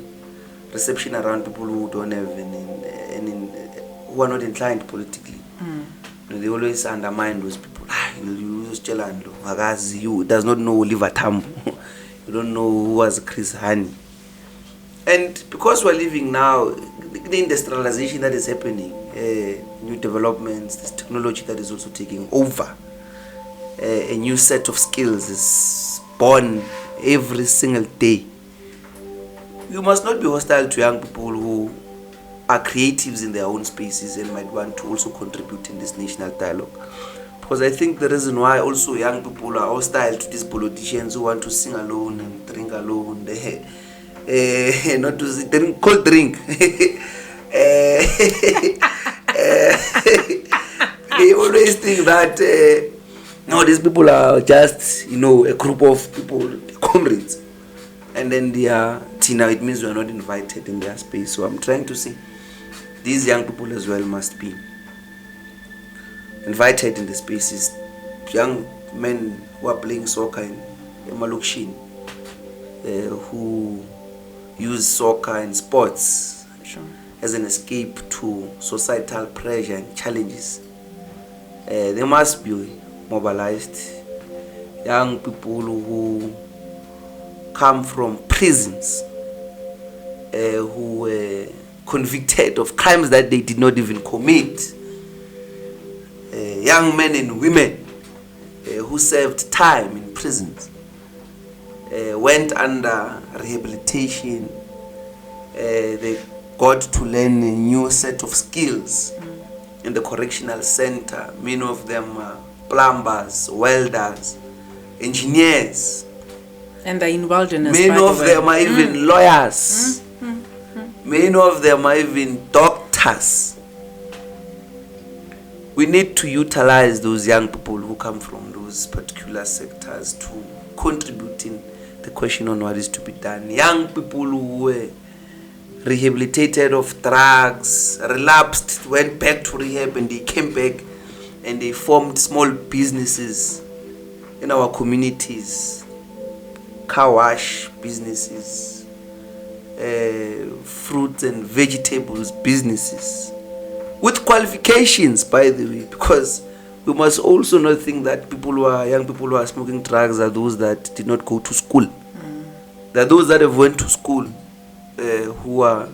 reception around people who don't have who are not inclined politically. They always undermine those people. You does not know Oliver Tambo. You don't know who was Chris Hani. And because we're living now, the industrialization that is happening, new developments, this technology that is also taking over, a new set of skills is born every single day. You must not be hostile to young people who are creatives in their own spaces and might want to also contribute in this national dialogue. Because I think the reason why also young people are hostile to these politicians who want to sing alone and drink alone, not to drink cold drink. They always think that no, these people are just, a group of people, comrades, and then they are Tina. It means we are not invited in their space. So I'm trying to say these young people as well must be invited in the spaces. Young men who are playing soccer in Malukishin, who use soccer and sports as an escape to societal pressure and challenges. They must be mobilized. Young people who come from prisons, who were convicted of crimes that they did not even commit. Young men and women who served time in prisons, went under rehabilitation. They got to learn a new set of skills in the correctional center. Many of them are plumbers, welders, engineers. And they're in wilderness. Many of them are even lawyers. Many of them are even doctors. We need to utilize those young people who come from those particular sectors to contribute in the question on what is to be done. Young people who were rehabilitated of drugs, relapsed, went back to rehab, and they came back and they formed small businesses in our communities, car wash businesses, fruits and vegetables businesses, with qualifications, by the way, because we must also not think that young people who are smoking drugs are those that did not go to school. There are those that have went to school, who are,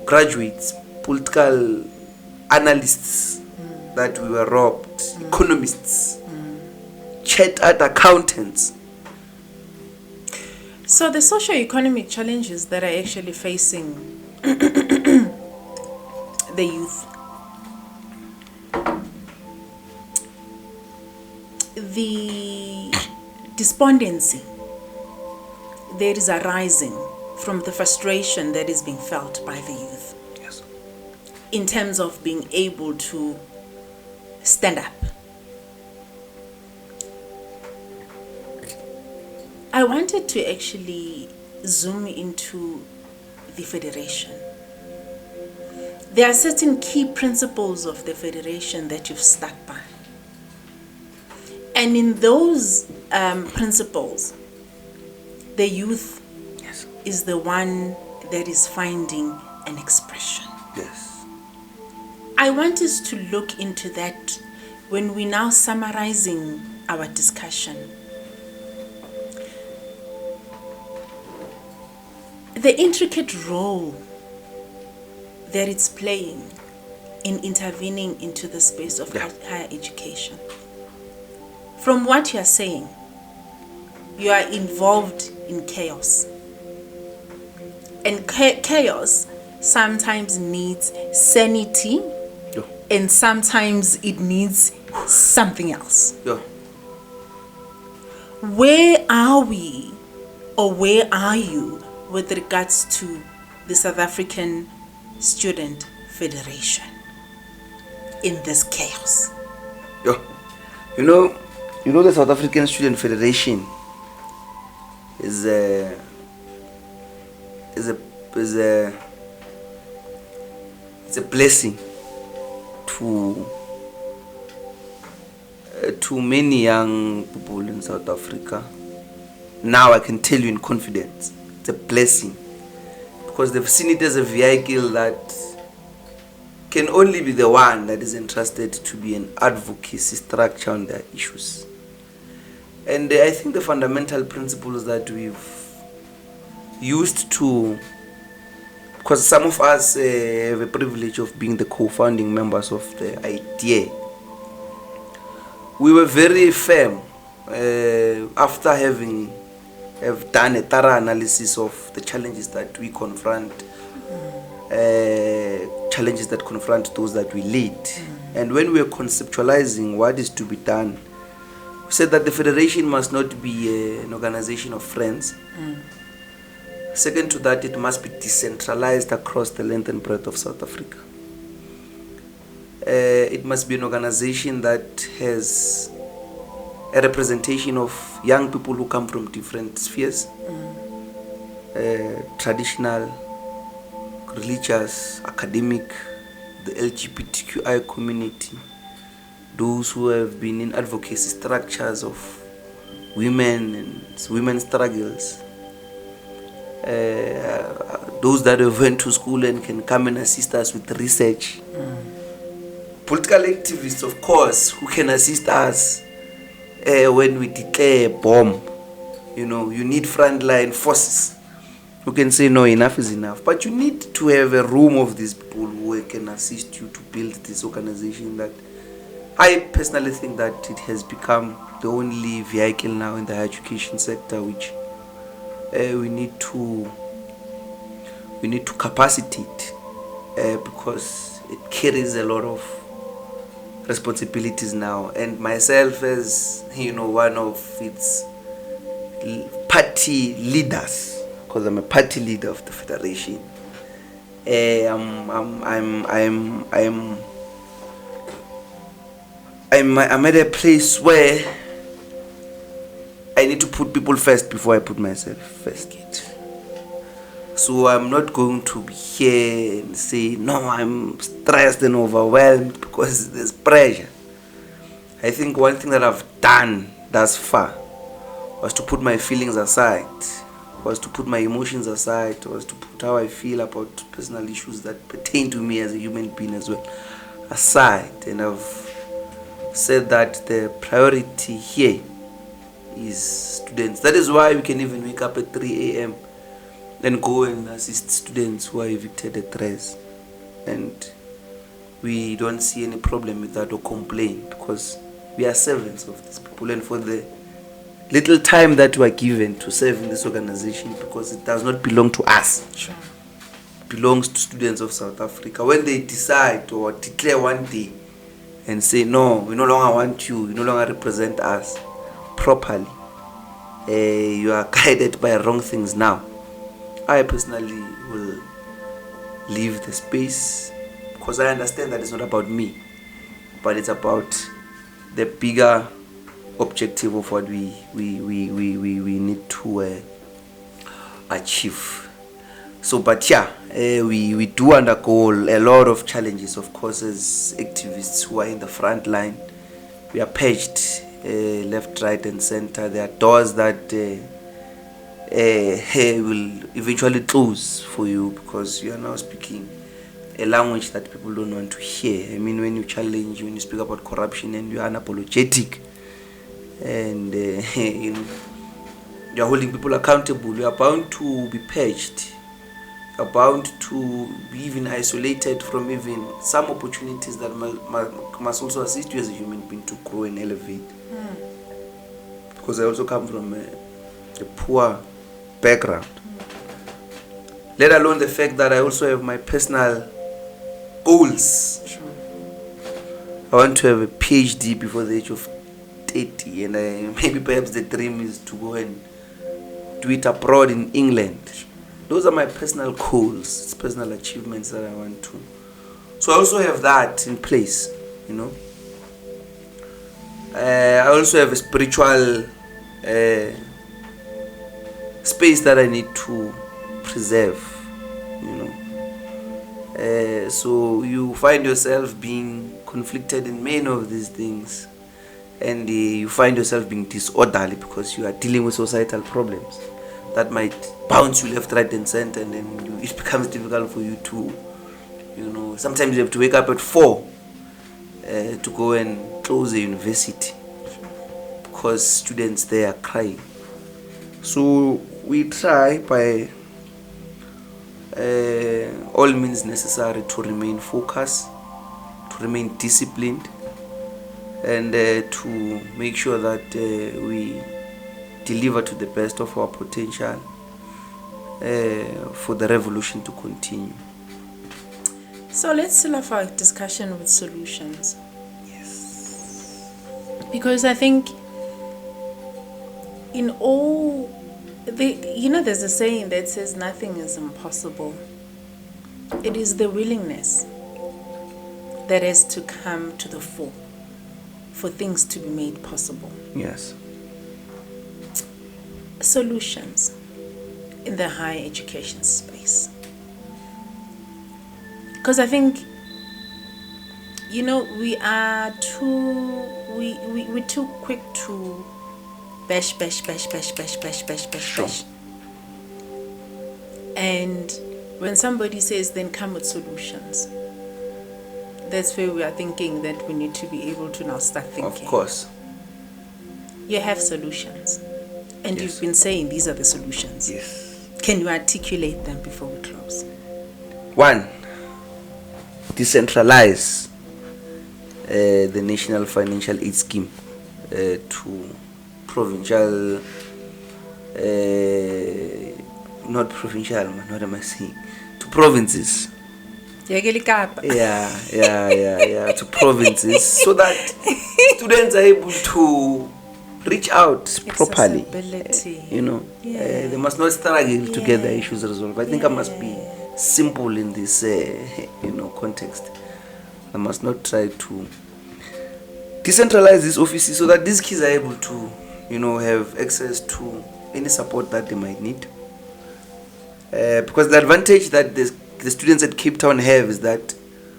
graduates, political analysts, that we were robbed, economists, chartered accountants. So the socio-economic challenges that are actually facing the youth. The despondency that is arising from the frustration that is being felt by the youth. Yes. In terms of being able to stand up. I wanted to actually zoom into the Federation. There are certain key principles of the Federation that you've stuck by. And in those principles, the youth Yes. is the one that is finding an expression. Yes. I want us to look into that when we're now summarizing our discussion. The intricate role that it's playing in intervening into the space of higher education. From what you are saying, you are involved in chaos. And chaos sometimes needs sanity, Yeah. and sometimes it needs something else. Yeah. Where are we, or where are you with regards to the South African Student Federation in this chaos? Yeah. You know the South African Student Federation is a blessing to many young people in South Africa. Now I can tell you in confidence, it's a blessing, because they've seen it as a vehicle that can only be the one that is entrusted to be an advocacy structure on their issues. And I think the fundamental principles that we've used to, because some of us have a privilege of being the co-founding members of the idea, we were very firm after have done a thorough analysis of the challenges that we confront, challenges that confront those that we lead. And when we are conceptualizing what is to be done, we said that the Federation must not be an organization of friends. Second to that, it must be decentralized across the length and breadth of South Africa. It must be an organization that has a representation of young people who come from different spheres, traditional, religious, academic, the LGBTQI community, those who have been in advocacy structures of women and women's struggles, those that have went to school and can come and assist us with research, political activists, of course, who can assist us when we declare a bomb. You need frontline forces who can say, no, enough is enough. But you need to have a room of these people who can assist you to build this organization that I personally think that it has become the only vehicle now in the higher education sector which we need to capacitate, because it carries a lot of responsibilities now. And myself as one of its party leaders, because I'm a party leader of the Federation, I'm at a place where I need to put people first before I put myself first. So I'm not going to be here and say, no, I'm stressed and overwhelmed because there's pressure. I think one thing that I've done thus far was to put my feelings aside, was to put my emotions aside, was to put how I feel about personal issues that pertain to me as a human being as well aside. And I've said that the priority here is students. That is why we can even wake up at 3 a.m. and go and assist students who are evicted at res. And we don't see any problem with that or complain, because we are servants of these people, and for the little time that we are given to serve in this organization, because it does not belong to us. Sure. belongs to students of South Africa. When they decide or declare one day and say, no, we no longer want you, you no longer represent us properly, you are guided by wrong things now, I personally will leave the space, because I understand that it's not about me, but it's about the bigger objective of what we need to achieve. So, but yeah, we do undergo a lot of challenges, of course, as activists who are in the front line. We are paged left, right, and center. There are doors that will eventually close for you because you are now speaking a language that people don't want to hear. I mean, when you challenge, when you speak about corruption and you are unapologetic, and you know, you are holding people accountable, you are bound to be paged. You are bound to be even isolated from even some opportunities that must also assist you as a human being to grow and elevate. Because I also come from a poor background. Let alone the fact that I also have my personal goals. Sure. I want to have a PhD before the age of 30, and maybe perhaps the dream is to go and do it abroad in England. Those are my personal goals, it's personal achievements that I want to. So I also have that in place, you know. I also have a spiritual space that I need to preserve, you know. So you find yourself being conflicted in many of these things, and you find yourself being disorderly because you are dealing with societal problems that might bounce you left, right, and center, and then it becomes difficult for you to, you know, sometimes you have to wake up at 4 to go and close the university because students there are crying. So we try by all means necessary to remain focused, to remain disciplined, and to make sure that we deliver to the best of our potential for the revolution to continue. So let's still have our discussion with solutions. Yes. Because I think in all, there's a saying that says nothing is impossible. It is the willingness that has to come to the fore for things to be made possible. Yes. Solutions in the higher education space. Because I think, you know, we're too quick to bash. Sure. And when somebody says, then come with solutions, that's where we are thinking that we need to be able to now start thinking. Of course. You have solutions. And Yes. you've been saying these are the solutions. Yes. Can you articulate them before we close? 1, decentralize the National Financial Aid Scheme to provincial, not provincial, what am I saying? To provinces. Yeah, to provinces, so that students are able to reach out properly. You know, they must not struggle to get their issues resolved. I think I must be simple in this, context. I must not try to decentralize these offices so that these kids are able to, have access to any support that they might need. Because the advantage that the students at Cape Town have is that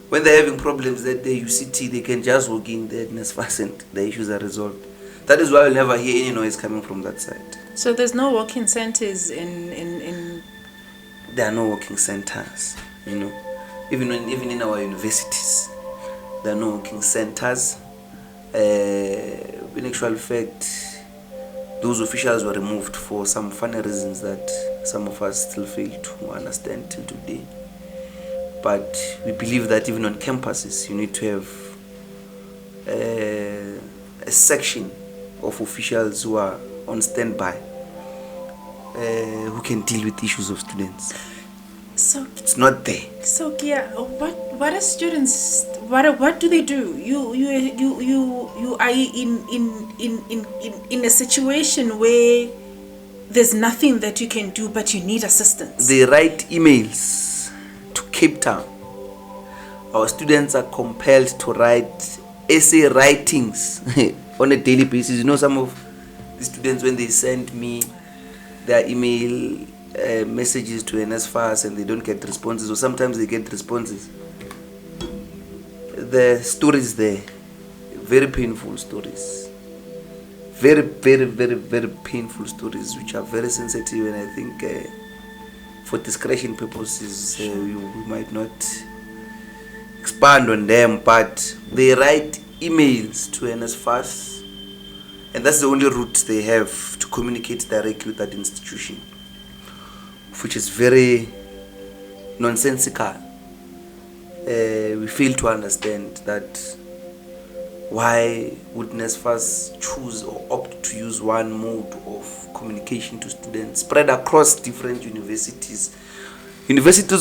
when they're having problems at the UCT, they can just walk in there at Nsfas and the issues are resolved. That is why you'll never hear any noise coming from that side. So there's no walk-in centers in There are no walk-in centers, even in our universities. There are no walk-in centers. In actual fact, those officials were removed for some funny reasons that some of us still fail to understand till today. But we believe that even on campuses, you need to have a section of officials who are on standby, who can deal with issues of students. So It's not there. So Kia, what are students? What do they do? You are in a situation where there's nothing that you can do, but you need assistance. They write emails to Cape Town. Our students are compelled to write essay writings on a daily basis. You know, some of the students, when they send me their email messages to Nsfas and they don't get responses, or sometimes they get responses, the stories there, very painful stories, very painful stories, which are very sensitive, and I think for discretion purposes we might not expand on them, but they write emails to Nsfas, and that's the only route they have to communicate directly with that institution, which is very nonsensical. We fail to understand that why would Nsfas choose or opt to use one mode of communication to students spread across different universities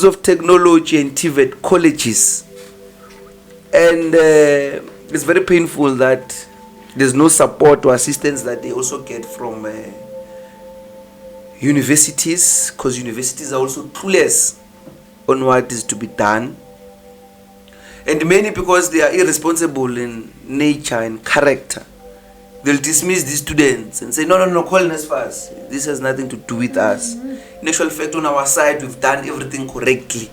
of technology and TVET colleges. And it's very painful that there's no support or assistance that they also get from universities, because universities are also clueless on what is to be done. And many, because they are irresponsible in nature and character, they'll dismiss these students and say, no, call Nsfas. This has nothing to do with us. In actual fact, on our side, we've done everything correctly.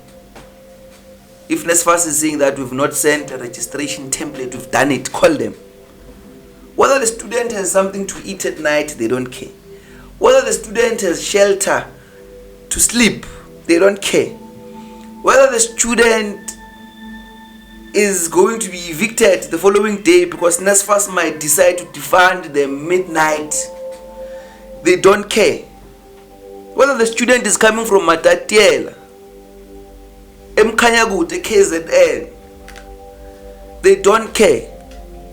If Nsfas is saying that we've not sent a registration template, we've done it, call them. Whether the student has something to eat at night, they don't care. Whether the student has shelter to sleep, they don't care. Whether the student is going to be evicted the following day because Nsfas might decide to defund the midnight, they don't care. Whether the student is coming from Matatiela, Mkanyagut, KZN, they don't care.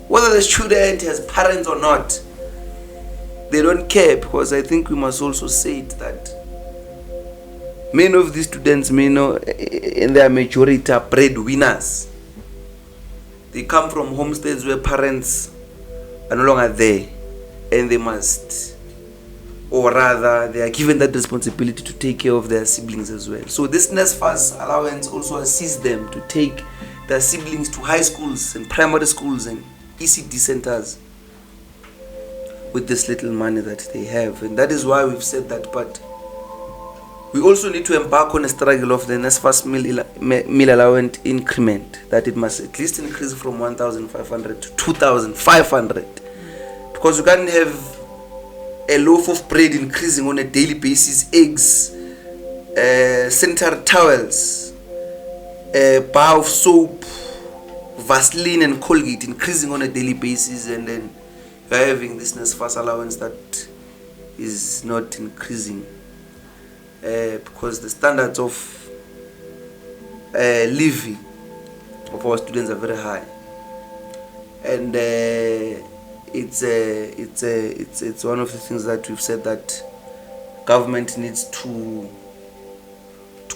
Whether the student has parents or not, they don't care, because I think we must also say it that many of these students, in their majority, are breadwinners. They come from homesteads where parents are no longer there, and they must, or rather, they are given that responsibility to take care of their siblings as well. So this Nsfas allowance also assists them to take their siblings to high schools and primary schools and ECD centers with this little money that they have. And that is why we've said that, but we also need to embark on a struggle of the Nsfas meal allowance increment, that it must at least increase from 1,500 to 2,500, because you can't have a loaf of bread increasing on a daily basis, eggs, sanitary towels, a bar of soap, Vaseline and Colgate increasing on a daily basis, and then you're having this Nsfas allowance that is not increasing, because the standards of living of our students are very high, and it's one of the things that we've said that government needs to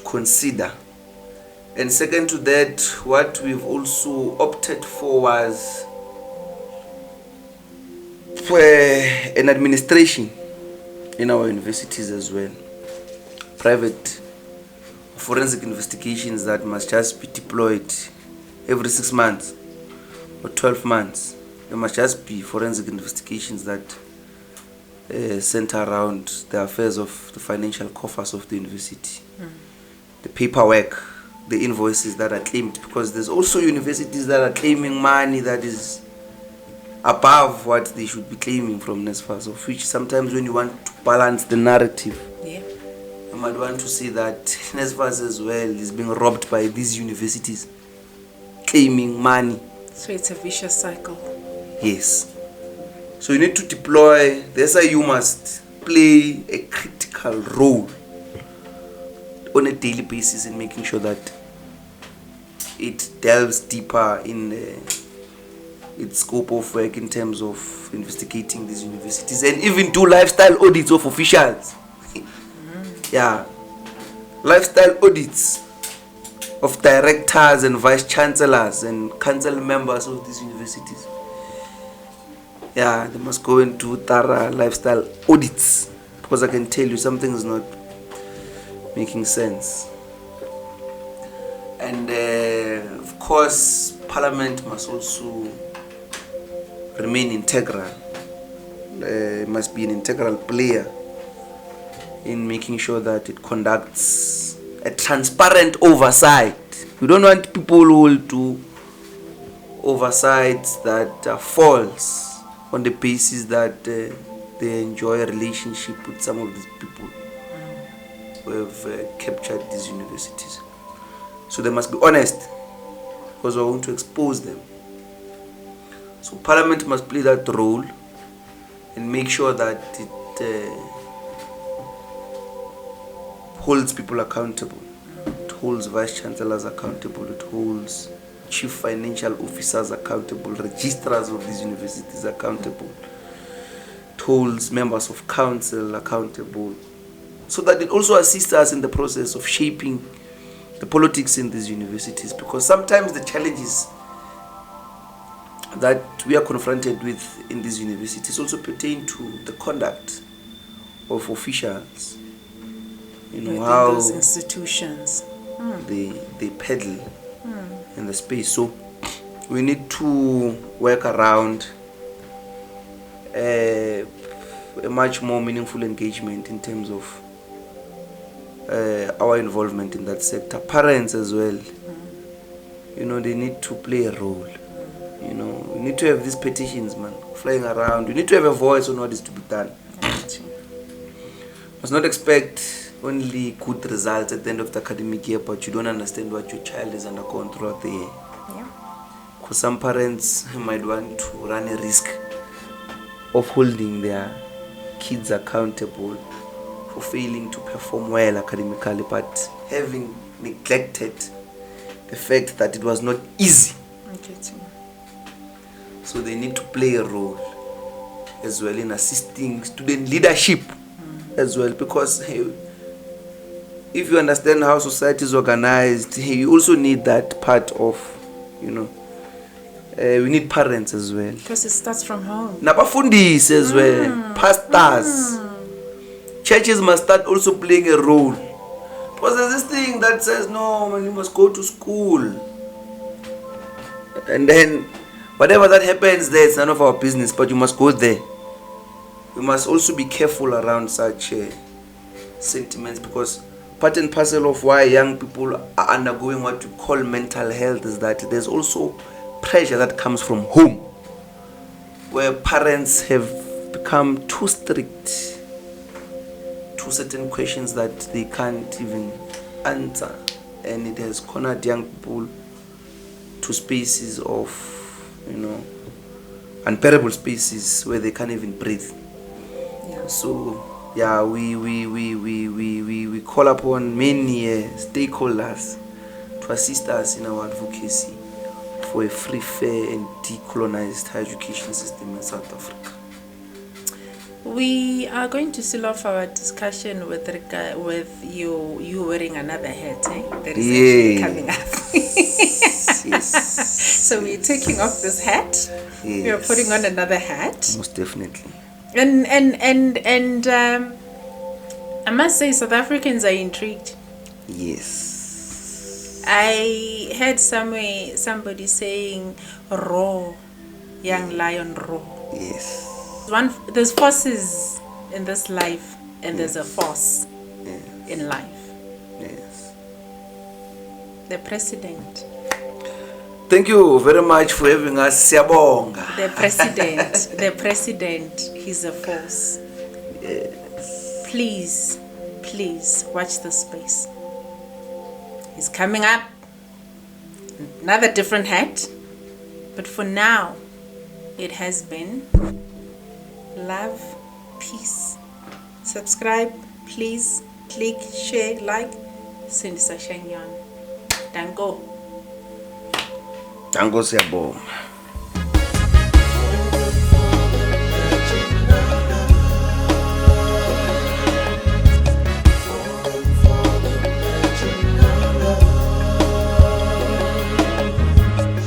consider. And second to that, what we've also opted for was for an administration in our universities as well. Private forensic investigations that must just be deployed every 6 months or 12 months. There must just be forensic investigations that center around the affairs of the financial coffers of the university. The paperwork, the invoices that are claimed, because there's also universities that are claiming money that is above what they should be claiming from Nsfas, of which sometimes when you want to balance the narrative, you might want to see that Nsfas as well is being robbed by these universities claiming money. So it's a vicious cycle. Yes. So you need to deploy, the SIU must play a critical role on a daily basis in making sure that it delves deeper in its scope of work in terms of investigating these universities, and even do lifestyle audits of officials. Yeah, lifestyle audits of directors and vice chancellors and council members of these universities. Yeah, they must go into thorough lifestyle audits, because I can tell you something is not making sense. And of course, Parliament must also remain integral. Must be an integral player in making sure that it conducts a transparent oversight. We don't want people who will do oversights that are false on the basis that they enjoy a relationship with some of these people who have captured these universities. So they must be honest, because we want to expose them. So Parliament must play that role and make sure that it holds people accountable. It holds vice chancellors accountable. It holds chief financial officers accountable, registrars of these universities accountable. It holds members of council accountable, so that it also assists us in the process of shaping the politics in these universities. Because sometimes the challenges that we are confronted with in these universities also pertain to the conduct of officials. You know, within how those institutions they peddle in the space. So we need to work around a much more meaningful engagement in terms of our involvement in that sector. Parents as well, you know, they need to play a role. You know, we need to have these petitions, man, flying around. We need to have a voice on what is to be done. Must not expect only good results at the end of the academic year, but you don't understand what your child is undergone throughout the year. Because some parents might want to run a risk of holding their kids accountable for failing to perform well academically, but having neglected the fact that it was not easy. So they need to play a role as well in assisting student leadership as well, because if you understand how society is organized, you also need that part of, you know, we need parents as well. Because it starts from home. Nabafundis as well, pastors. Churches must start also playing a role. Because there's this thing that says, no, man, you must go to school. And then whatever that happens there, it's none of our business, but you must go there. We must also be careful around such sentiments, because part and parcel of why young people are undergoing what we call mental health is that there's also pressure that comes from home, where parents have become too strict to certain questions that they can't even answer, and it has cornered young people to spaces of, you know, unbearable spaces where they can't even breathe. So yeah, we call upon many stakeholders to assist us in our advocacy for a free, fair and decolonized higher education system in South Africa. We are going to seal off our discussion with you wearing another hat, that is actually coming up. Yes. So we're taking off this hat. Yes. We are putting on another hat. Most definitely. And I must say, South Africans are intrigued. Yes. I heard somebody saying, "Raw, young lion, raw." Yes. There's forces in this life, and there's a force in life. Yes. The president. Thank you very much for having us, Siyabonga. The president, he's a force. Yes. Please watch the space. He's coming up. Another different hat. But for now, it has been love, peace. Subscribe, please. Click, share, like. Nsfas. Dango. Dango, Siyabonga.